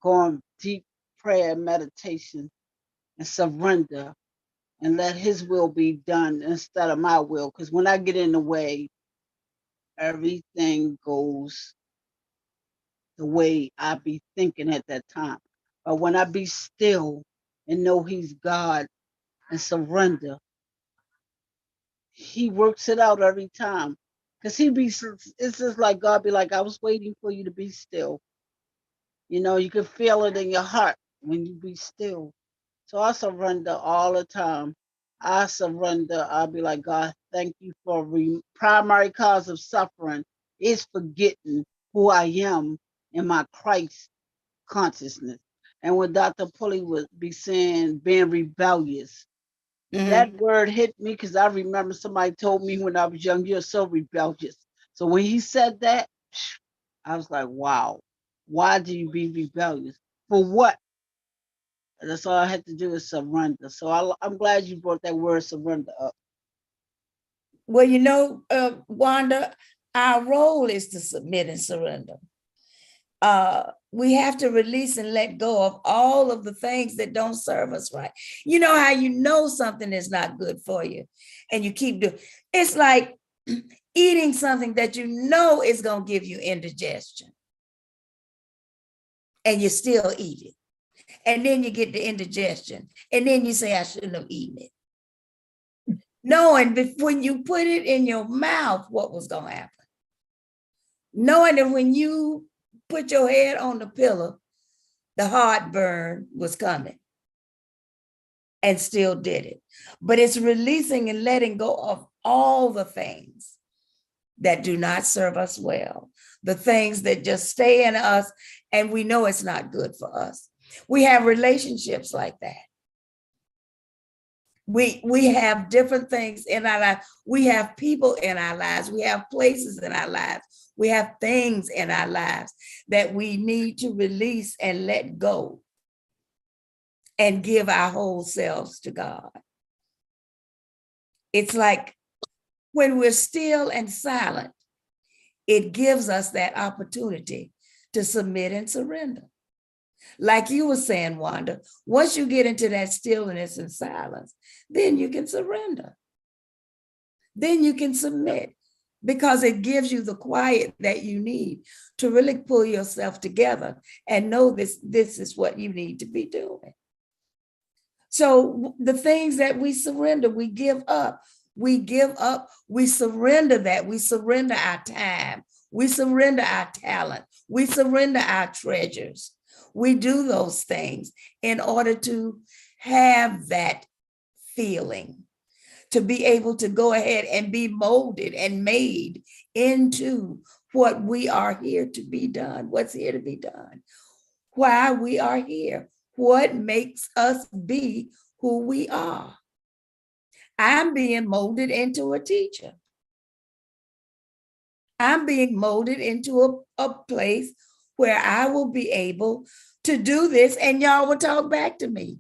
go on deep prayer, meditation, and surrender and let his will be done instead of my will. Because when I get in the way, everything goes the way I be thinking at that time. But when I be still and know he's God and surrender, he works it out every time. Cause it's just like God be like, I was waiting for you to be still. You know, you can feel it in your heart when you be still. So I surrender all the time. I surrender. I'll be like, God, thank you for primary cause of suffering is forgetting who I am in my Christ consciousness. And when Dr. Pulley would be saying being rebellious, that word hit me because I remember somebody told me when I was young, you're so rebellious. So when he said that, I was like, wow, why do you be rebellious? For what? That's all I had to do is surrender. So I'm glad you brought that word surrender up. Well, you know, Wanda, our role is to submit and surrender. We have to release and let go of all of the things that don't serve us right. You know how you know something is not good for you and you keep doing it's like eating something that you know is going to give you indigestion and you still eat it. And then you get the indigestion and then you say, I shouldn't have eaten it. Knowing when you put it in your mouth, what was going to happen. Knowing that when you put your head on the pillow, the heartburn was coming and still did it. But it's releasing and letting go of all the things that do not serve us well, the things that just stay in us and we know it's not good for us. We have relationships like that. We have different things in our life. We have people in our lives. We have places in our lives. We have things in our lives that we need to release and let go and give our whole selves to God. It's like when we're still and silent, it gives us that opportunity to submit and surrender. Like you were saying, Wanda, once you get into that stillness and silence, then you can surrender. Then you can submit because it gives you the quiet that you need to really pull yourself together and know this is what you need to be doing. So the things that we surrender, we give up. We surrender that. We surrender our time. We surrender our talent. We surrender our treasures. We do those things in order to have that feeling, to be able to go ahead and be molded and made into what we are here to be done, what's here to be done, why we are here, what makes us be who we are. I'm being molded into a teacher. I'm being molded into a place where I will be able to do this and y'all will talk back to me.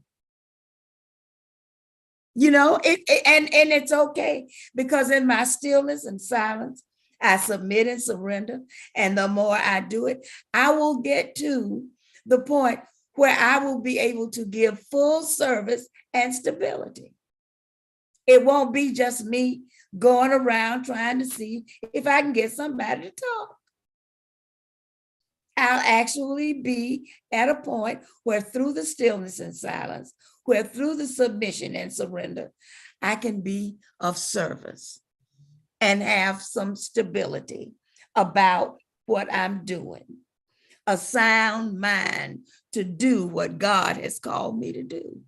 You know, and it's okay because in my stillness and silence, I submit and surrender. And the more I do it, I will get to the point where I will be able to give full service and stability. It won't be just me going around trying to see if I can get somebody to talk. I'll actually be at a point where through the stillness and silence, where through the submission and surrender, I can be of service and have some stability about what I'm doing, a sound mind to do what God has called me to do.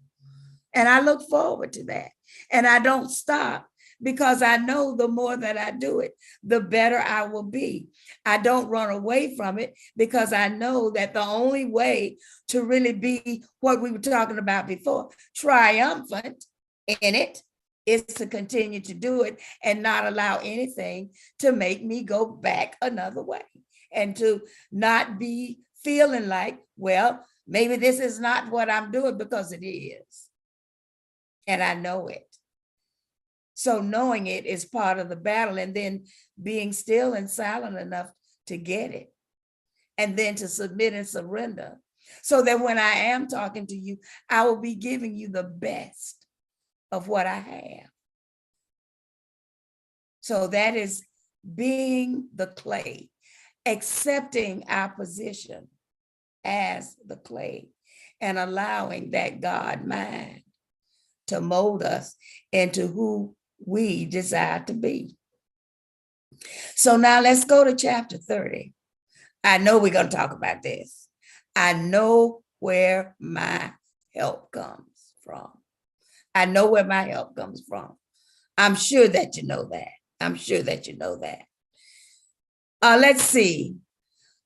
And I look forward to that. And I don't stop because I know the more that I do it, the better I will be. I don't run away from it because I know that the only way to really be what we were talking about before, triumphant in it, is to continue to do it and not allow anything to make me go back another way and to not be feeling like, well, maybe this is not what I'm doing, because it is. And I know it. So knowing it is part of the battle, and then being still and silent enough to get it, and then to submit and surrender, so that when I am talking to you, I will be giving you the best of what I have. So that is being the clay, accepting our position as the clay, and allowing that God mind to mold us into who we desire to be. So now let's go to chapter 30. I know we're going to talk about this. I know where my help comes from. I know where my help comes from. I'm sure that you know that. I'm sure that you know that. Let's see.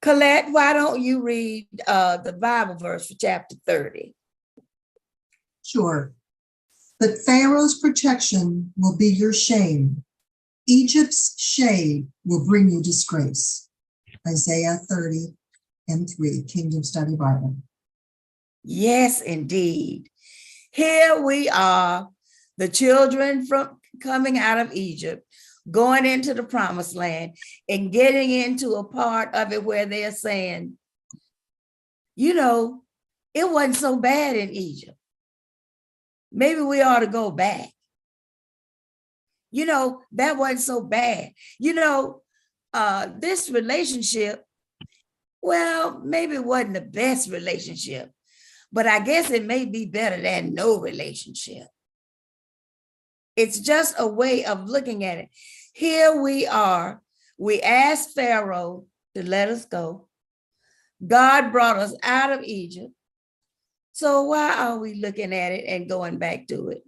Colette, why don't you read the Bible verse for chapter 30? Sure. But Pharaoh's protection will be your shame. Egypt's shade will bring you disgrace. Isaiah 30:3, Kingdom Study Bible. Yes, indeed. Here we are, the children from coming out of Egypt, going into the promised land and getting into a part of it where they're saying, you know, it wasn't so bad in Egypt. Maybe we ought to go back. You know, that wasn't so bad. You know, this relationship, well, maybe it wasn't the best relationship, but I guess it may be better than no relationship. It's just a way of looking at it. Here we are. We asked Pharaoh to let us go. God brought us out of Egypt. So why are we looking at it and going back to it?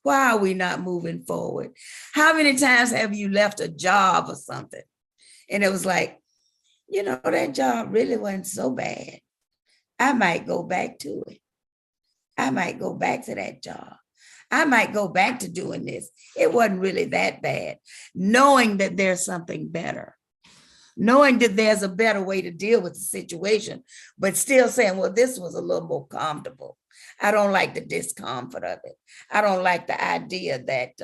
Why are we not moving forward? How many times have you left a job or something? And it was like, you know, that job really wasn't so bad. I might go back to it. I might go back to that job. I might go back to doing this. It wasn't really that bad. Knowing that there's something better. Knowing that there's a better way to deal with the situation, but still saying, well, this was a little more comfortable. I don't like the discomfort of it. I don't like the idea that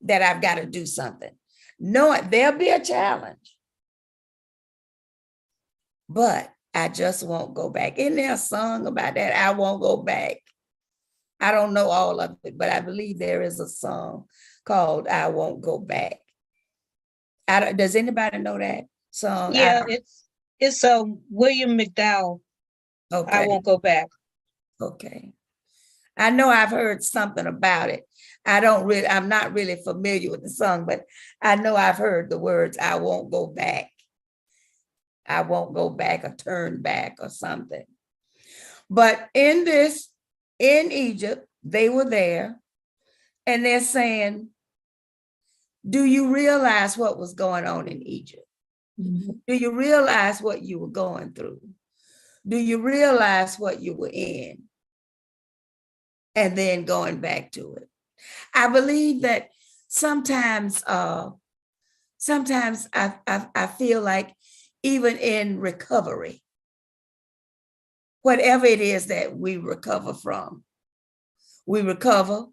that I've got to do something. Knowing there'll be a challenge, but I just won't go back. Isn't there a song about that? I won't go back. I don't know all of it, but I believe there is a song called I Won't Go Back. Does anybody know that song? Yeah, it's William McDowell. Okay. I won't go back. Okay. I know I've heard something about it. I'm not really familiar with the song, but I know I've heard the words, I won't go back. I won't go back or turn back or something. But in Egypt, they were there and they're saying, do you realize what was going on in Egypt? Mm-hmm. Do you realize what you were going through? Do you realize what you were in? And then going back to it. I believe that sometimes I feel like even in recovery, whatever it is that we recover from, we recover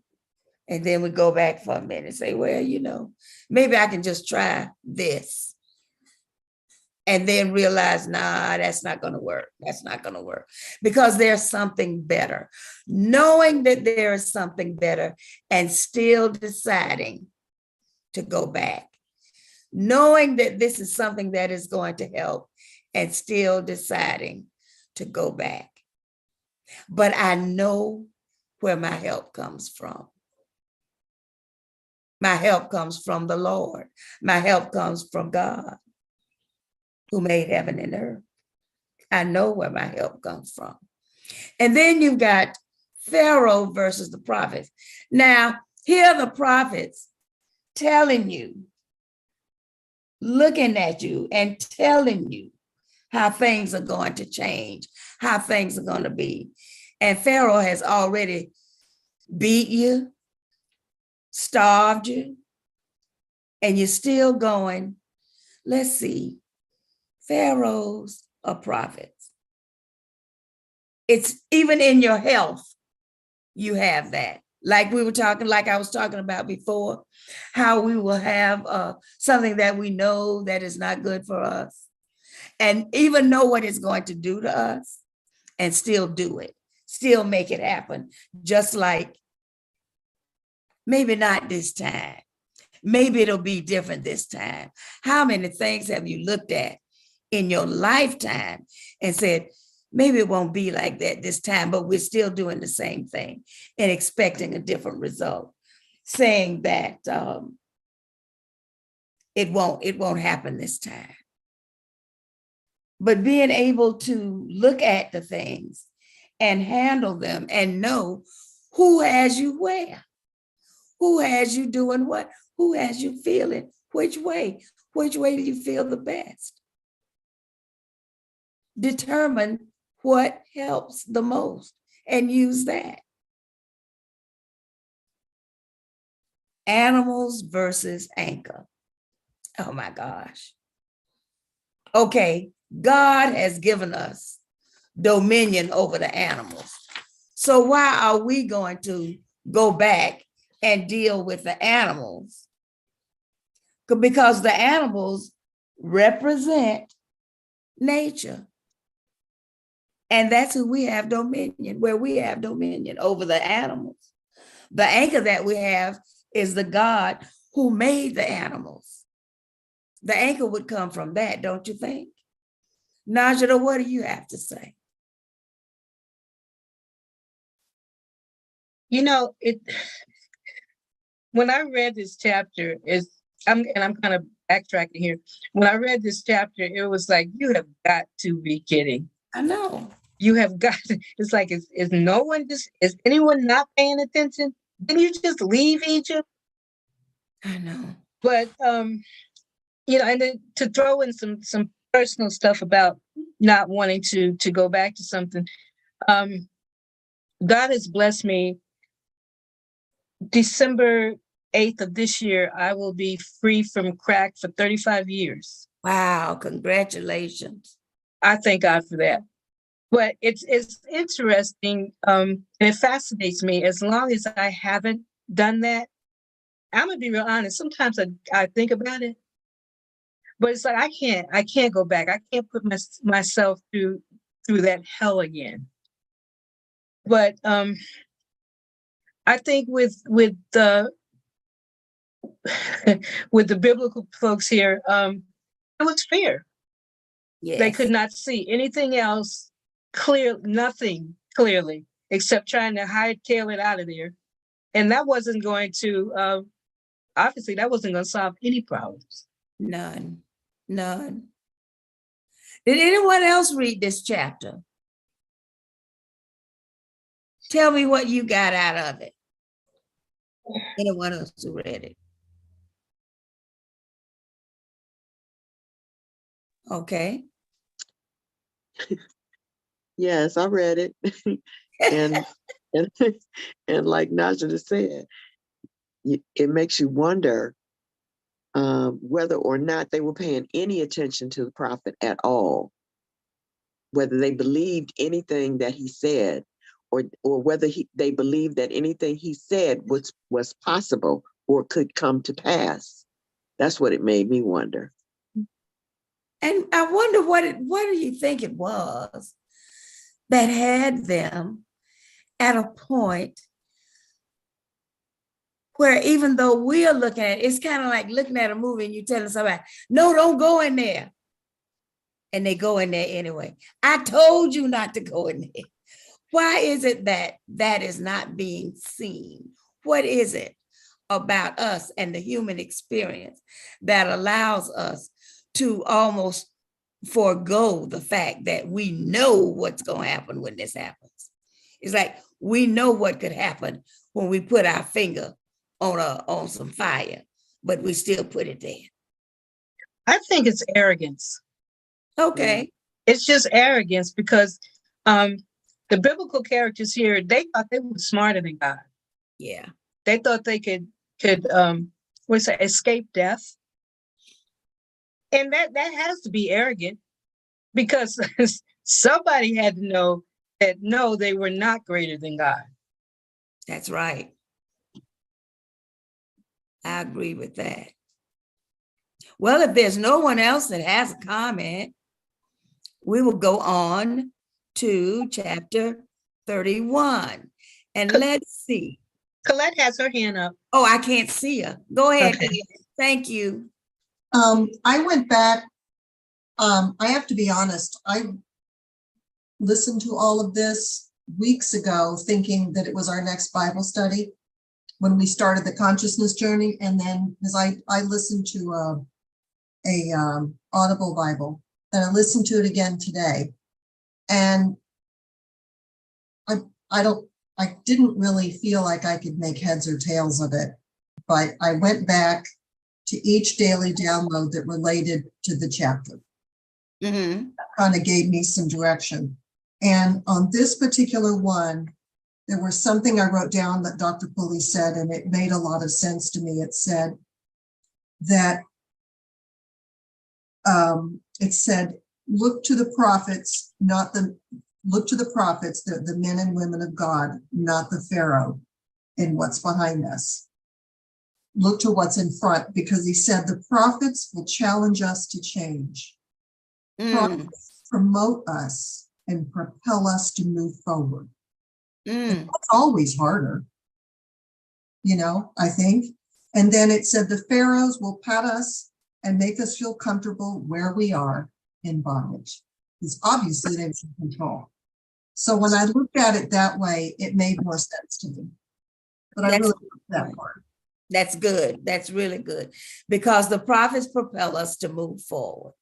and then we go back for a minute and say, well, you know, maybe I can just try this. And then realize, nah, that's not going to work. That's not going to work because there's something better. Knowing that there is something better and still deciding to go back. Knowing that this is something that is going to help and still deciding to go back. But I know where my help comes from. My help comes from the Lord. My help comes from God, who made heaven and earth. I know where my help comes from. And then you've got Pharaoh versus the prophets. Now, here are the prophets telling you, looking at you and telling you how things are going to change, how things are going to be. And Pharaoh has already beat you, starved you, and you're still going, let's see, pharaohs are prophets. It's even in your health, you have that. Like I was talking about before, how we will have something that we know that is not good for us and even know what it's going to do to us and still do it, still make it happen. Just like maybe not this time. Maybe it'll be different this time. How many things have you looked at in your lifetime and said, maybe it won't be like that this time, but we're still doing the same thing and expecting a different result. Saying that it won't happen this time. But being able to look at the things and handle them and know who has you where, who has you doing what, who has you feeling which way do you feel the best? Determine what helps the most and use that. Animals versus anchor. Oh my gosh. Okay, God has given us dominion over the animals. So why are we going to go back and deal with the animals? Because the animals represent nature. And that's who we have dominion, where we have dominion over the animals. The anchor that we have is the God who made the animals. The anchor would come from that, don't you think? Naajidah, what do you have to say? You know, when I read this chapter, I'm kind of backtracking here. When I read this chapter, it was like, you have got to be kidding. I know. You have got to, it's like, is anyone not paying attention? Didn't you just leave Egypt? I know. But you know, and then to throw in some personal stuff about not wanting to go back to something. God has blessed me. December 8th of this year, I will be free from crack for 35 years. Wow, congratulations. I thank God for that. But it's interesting, and it fascinates me. As long as I haven't done that, I'm gonna be real honest. Sometimes I think about it, but it's like I can't go back. I can't put myself through that hell again. But I think with the with the biblical folks here, it was fear. Yes. They could not see anything else nothing clearly, except trying to hightail it out of there. And that wasn't going to, obviously, that wasn't going to solve any problems. None. Did anyone else read this chapter? Tell me what you got out of it. Anyone else who read it? Okay. Yes, I read it. and and like Naajidah said, it makes you wonder whether or not they were paying any attention to the prophet at all, whether they believed anything that he said, or whether they believed that anything he said was possible or could come to pass. That's what it made me wonder. And I wonder what do you think it was that had them at a point where, even though we are looking at it, it's kind of like looking at a movie and you telling somebody, no, don't go in there. And they go in there anyway. I told you not to go in there. Why is it that is not being seen? What is it about us and the human experience that allows us to almost forego the fact that we know what's going to happen when this happens? It's like we know what could happen when we put our finger on some fire, but we still put it there. I think it's arrogance. Okay. It's just arrogance because the biblical characters here, they thought they were smarter than God. Yeah. They thought they could escape death. And that has to be arrogant, because somebody had to know that no, they were not greater than God. That's right. I agree with that. Well, if there's no one else that has a comment, we will go on to chapter 31. And let's see. Colette has her hand up. Oh, I can't see her. Go ahead. Okay. Thank you. I went back. I have to be honest. I listened to all of this weeks ago, thinking that it was our next Bible study when we started the consciousness journey. And then, because I listened to Audible Bible, and I listened to it again today. And I didn't really feel like I could make heads or tails of it, but I went back to each daily download that related to the chapter. Mhm. Kind of gave me some direction. And on this particular one, there was something I wrote down that Dr. Pulley said, and it made a lot of sense to me. It said that, look to the prophets, the men and women of God, not the Pharaoh and what's behind us. Look to what's in front, because he said the prophets will challenge us to change. Prophets promote us and propel us to move forward. It's always harder, I think. And then it said the pharaohs will pat us and make us feel comfortable where we are in bondage. Because obviously they was in control. So when I looked at it that way, it made more sense to me. But I really liked that part. That's good. That's really good. Because the prophets propel us to move forward.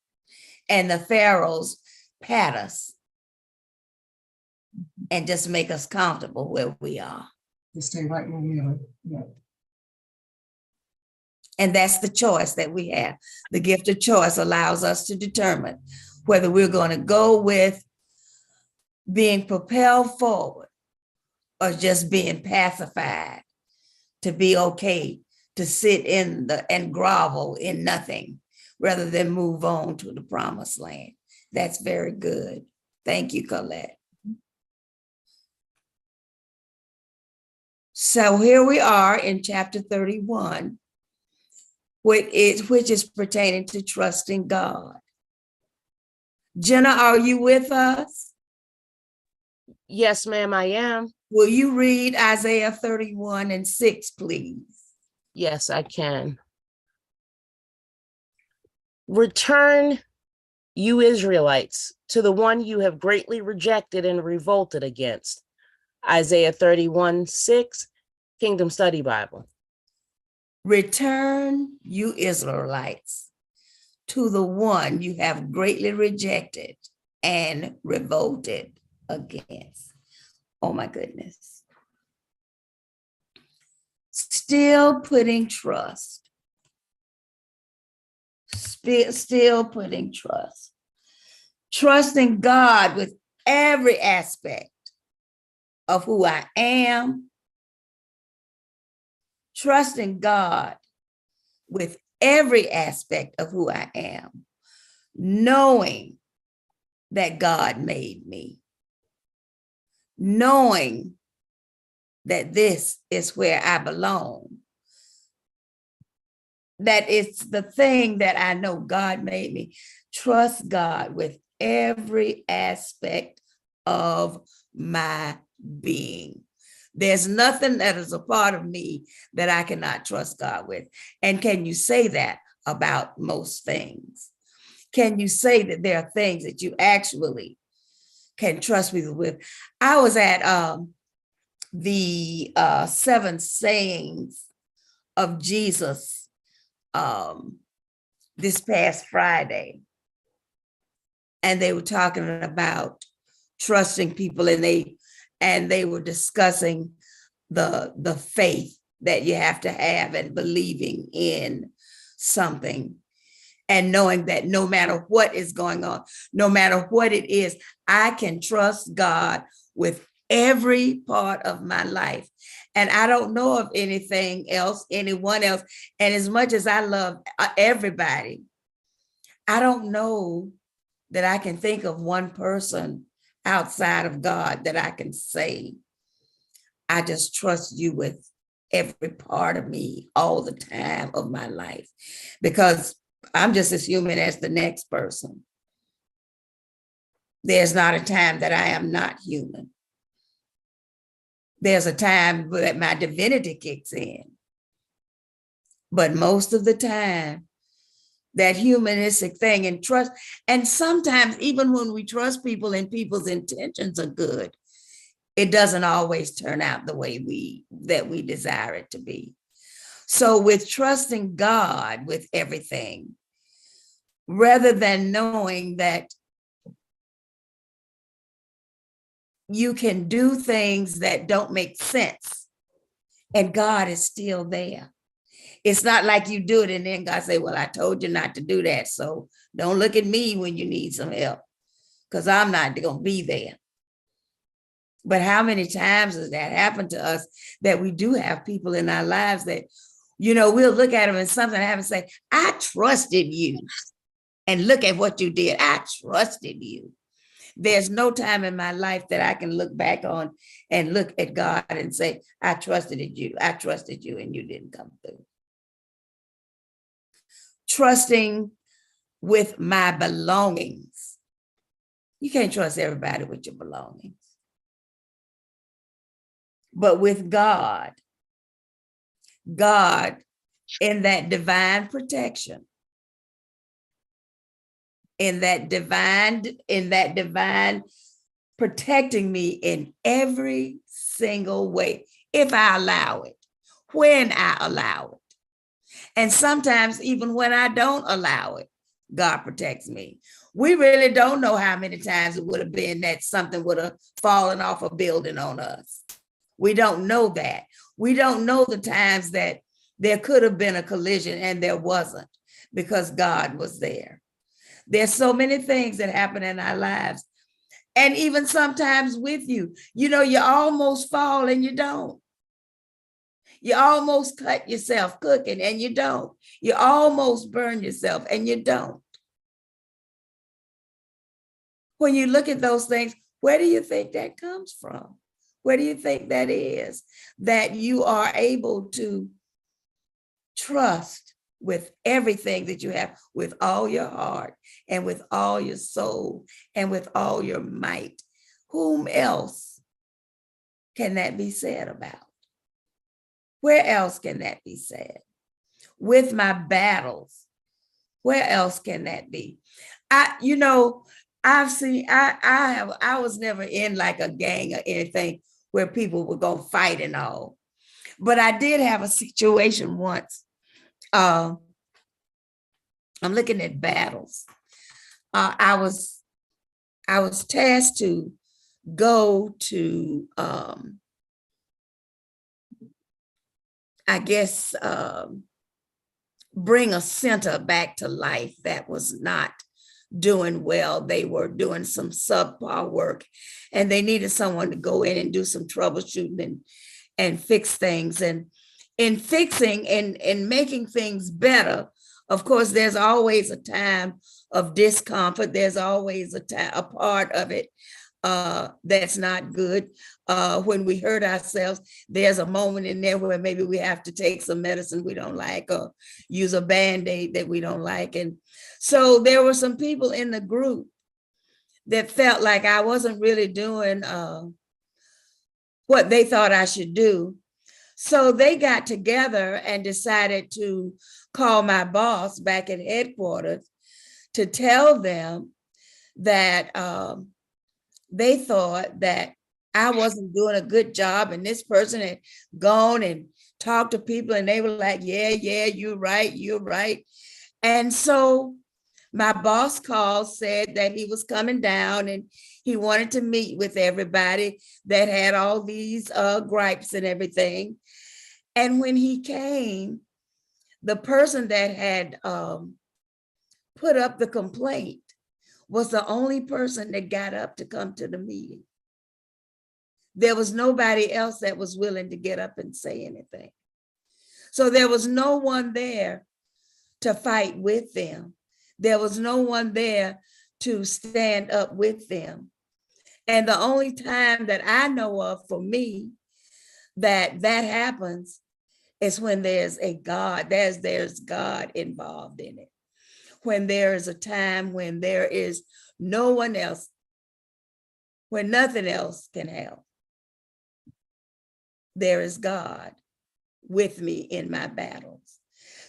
And the pharaohs pat us and just make us comfortable where we are. To stay right where we are. Yeah. And that's the choice that we have. The gift of choice allows us to determine whether we're going to go with being propelled forward or just being pacified, to be okay, to sit and grovel in nothing rather than move on to the promised land. That's very good. Thank you, Colette. So here we are in chapter 31, which is pertaining to trusting God. Jenna, are you with us? Yes, ma'am, I am. Will you read Isaiah 31:6, please? Yes, I can. Return, you Israelites, to the one you have greatly rejected and revolted against. Isaiah 31:6, Kingdom Study Bible. Return, you Israelites, to the one you have greatly rejected and revolted against. Oh my goodness. Still putting trust. Still putting trust. Trusting God with every aspect of who I am. Trusting God with every aspect of who I am, knowing that God made me, knowing that this is where I belong, that it's the thing that I know God made me. Trust God with every aspect of my being. There's nothing that is a part of me that I cannot trust God with. And can you say that about most things? Can you say that there are things that you actually can trust me with? I was at the 7 sayings of Jesus this past Friday. And they were talking about trusting people, and they were discussing the faith that you have to have and believing in something and knowing that no matter what is going on, no matter what it is, I can trust God with every part of my life. And I don't know of anything else, anyone else. And as much as I love everybody, I don't know that I can think of one person outside of God that I can say, I just trust you with every part of me all the time of my life, because I'm just as human as the next person. There's not a time that I am not human. There's a time that my divinity kicks in. But most of the time, that humanistic thing and trust, and sometimes even when we trust people and people's intentions are good, it doesn't always turn out the way we desire it to be. So with trusting God with everything, rather than knowing that you can do things that don't make sense and God is still there. It's not like you do it and then God say, well, I told you not to do that. So don't look at me when you need some help because I'm not going to be there. But how many times has that happened to us that we do have people in our lives that, you know, we'll look at them and something happens and say, I trusted you. And look at what you did. I trusted you. There's no time in my life that I can look back on and look at God and say, I trusted you. I trusted you and you didn't come through. Trusting with my belongings. You can't trust everybody with your belongings. But with God, God in that divine protection, in that divine protecting me in every single way, if I allow it, when I allow it. And sometimes even when I don't allow it, God protects me. We really don't know how many times it would have been that something would have fallen off a building on us. We don't know that. We don't know the times that there could have been a collision and there wasn't because God was there. There's so many things that happen in our lives. And even sometimes with you, you know, you almost fall and you don't. You almost cut yourself cooking and you don't. You almost burn yourself and you don't. When you look at those things, where do you think that comes from? Where do you think that is? That you are able to trust with everything that you have, with all your heart and with all your soul and with all your might. Whom else can that be said about? Where else can that be said? With my battles, where else can that be? I was never in like a gang or anything where people were gonna fight and all. But I did have a situation once. I'm looking at battles. I was tasked to go to, bring a center back to life that was not doing well. They were doing some subpar work and they needed someone to go in and do some troubleshooting and fix things. And in fixing and making things better, of course, there's always a time of discomfort. There's always a part of it that's not good. When we hurt ourselves, there's a moment in there where maybe we have to take some medicine we don't like or use a Band-Aid that we don't like. And so there were some people in the group that felt like I wasn't really doing what they thought I should do. So they got together and decided to call my boss back at headquarters to tell them that they thought that I wasn't doing a good job and this person had gone and talked to people and they were like, yeah, you're right. And so my boss called, said that he was coming down and he wanted to meet with everybody that had all these gripes and everything. And when he came, the person that had put up the complaint was the only person that got up to come to the meeting. There was nobody else that was willing to get up and say anything. So there was no one there to fight with them. There was no one there to stand up with them. And the only time that I know of for me that happens is when there's a God, there's God involved in it. When there is a time when there is no one else, when nothing else can help. There is God with me in my battles.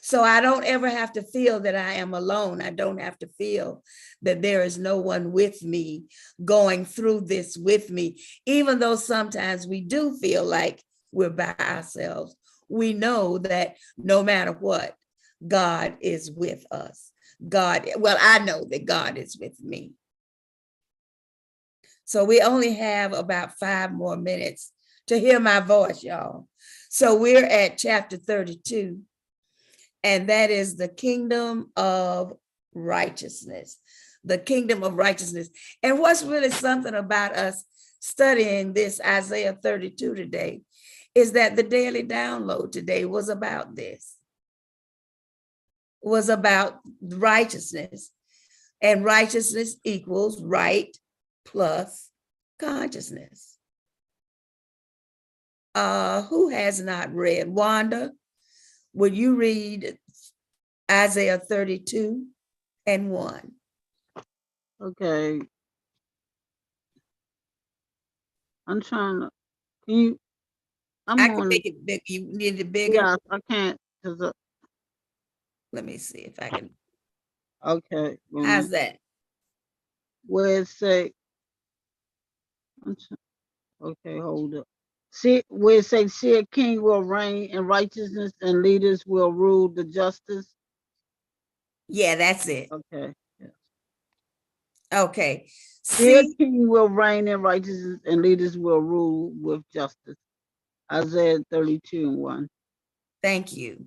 So I don't ever have to feel that I am alone. I don't have to feel that there is no one with me going through this with me, even though sometimes we do feel like we're by ourselves. We know that no matter what, God is with us. God, well, I know that God is with me. So we only have about 5 more minutes to hear my voice, y'all. So we're at chapter 32, and that is the kingdom of righteousness. The kingdom of righteousness. And what's really something about us studying this Isaiah 32 today is that the daily download today was about this. Was about righteousness, and righteousness equals right plus consciousness. Who has not read? Wanda, would you read Isaiah 32 and 1? Okay. I'm trying to, can you, I'm I can on, make it big. You need it bigger? yeah, I can't, cause, Let me see if I can. okay. How's that? Where it say, okay, hold up. See, where it say, see, a king will reign in righteousness and leaders will rule the justice. Yeah, that's it. Okay. Okay. See, a See, king will reign in righteousness and leaders will rule with justice. Isaiah 32 and 1. thank you.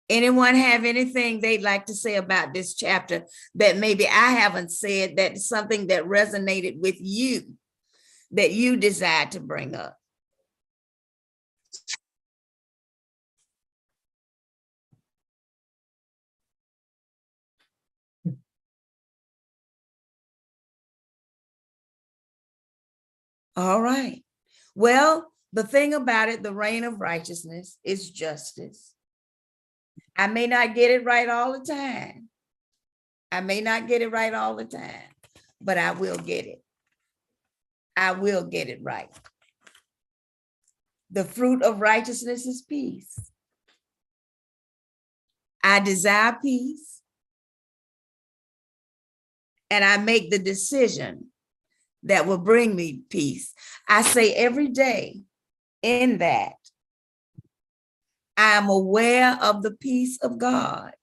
Anyone have anything they'd like to say about this chapter that maybe I haven't said, that's something that resonated with you, that you desire to bring up? All right. Well, the thing about it, the reign of righteousness is justice. I may not get it right all the time. I may not get it right all the time, but I will get it. I will get it right. The fruit of righteousness is peace. I desire peace, and I make the decision that will bring me peace. I say every day in that I am aware of the peace of God.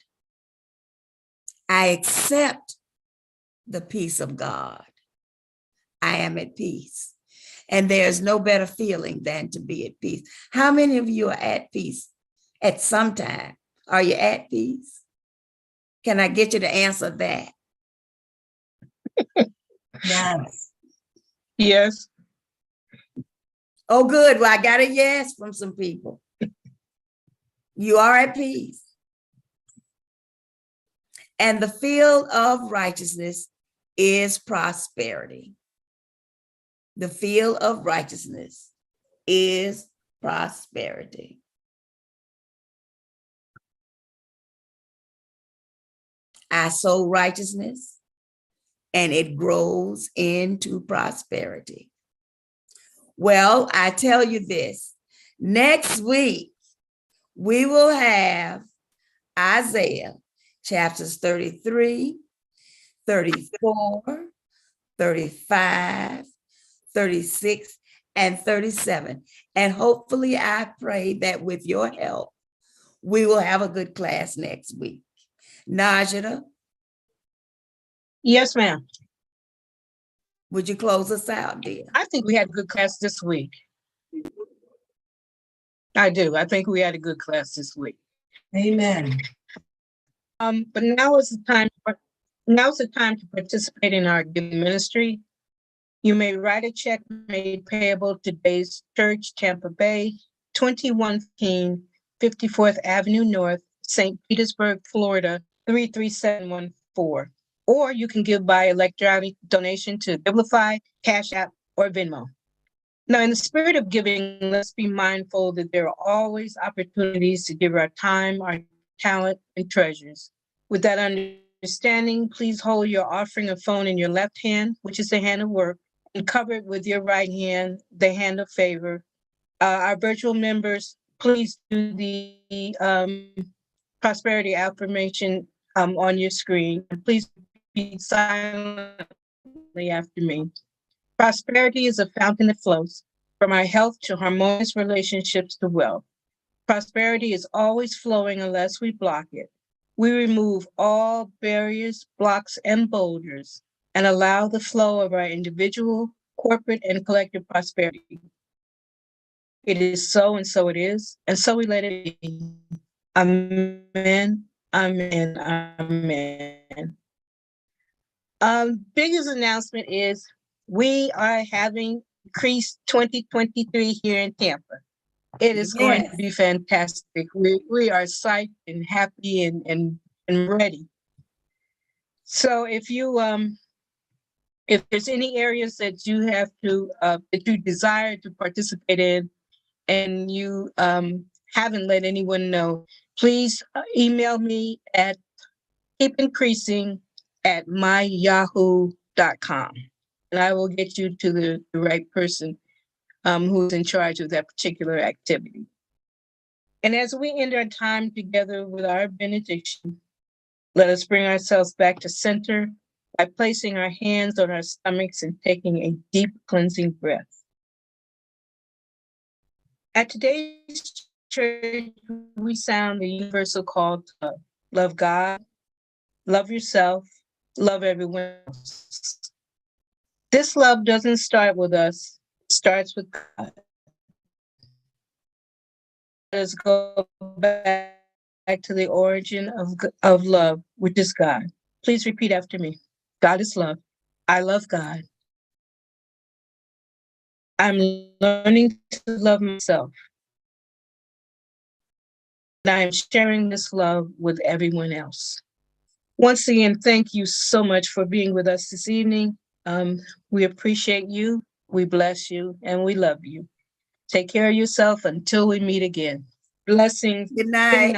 I accept the peace of God. I am at peace. And there's no better feeling than to be at peace. How many of you are at peace at some time? Are you at peace? Can I get you to answer that? Yes. Yes. Oh, good. Well, I got a yes from some people. You are at peace. And the field of righteousness is prosperity. The field of righteousness is prosperity. I sow righteousness and it grows into prosperity. Well, I tell you this, next week, we will have Isaiah chapters 33, 34, 35, 36, and 37. And hopefully I pray that with your help, we will have a good class next week. Naajidah, Yes, ma'am. would you close us out, dear? I think we had a good class this week. I do. I think we had a good class this week. Amen. But now's the time to participate in our giving ministry. You may write a check made payable to Days Church, Tampa Bay, 2115 54th Avenue North, St. Petersburg, Florida, 33714. Or you can give by electronic donation to Givelify, Cash App, or Venmo. Now, in the spirit of giving, let's be mindful that there are always opportunities to give our time, our talent, and treasures. With that understanding, please hold your offering of phone in your left hand, which is the hand of work, and cover it with your right hand, the hand of favor. Our virtual members, please do the prosperity affirmation on your screen. Please repeat silently after me. Prosperity is a fountain that flows from our health to harmonious relationships to wealth. Prosperity is always flowing unless we block it. We remove all barriers, blocks, and boulders and allow the flow of our individual, corporate, and collective prosperity. It is so, and so it is, and so we let it be. Amen, amen, amen. Biggest announcement is we are having Increase 2023 here in Tampa. It is going to Yes. be fantastic. We are psyched and happy and ready. So if there's any areas that you have to that you desire to participate in and you haven't let anyone know, please email me at keepincreasing@myyahoo.com, and I will get you to the right person who's in charge of that particular activity. And as we end our time together with our benediction, let us bring ourselves back to center by placing our hands on our stomachs and taking a deep cleansing breath. At today's church, we sound the universal call to love God, love yourself, love everyone else. This love doesn't start with us, it starts with God. Let us go back to the origin of love, which is God. Please repeat after me. God is love. I love God. I'm learning to love myself. And I am sharing this love with everyone else. Once again, thank you so much for being with us this evening. We appreciate you, we bless you, and we love you. Take care of yourself until we meet again. Blessings. Good night.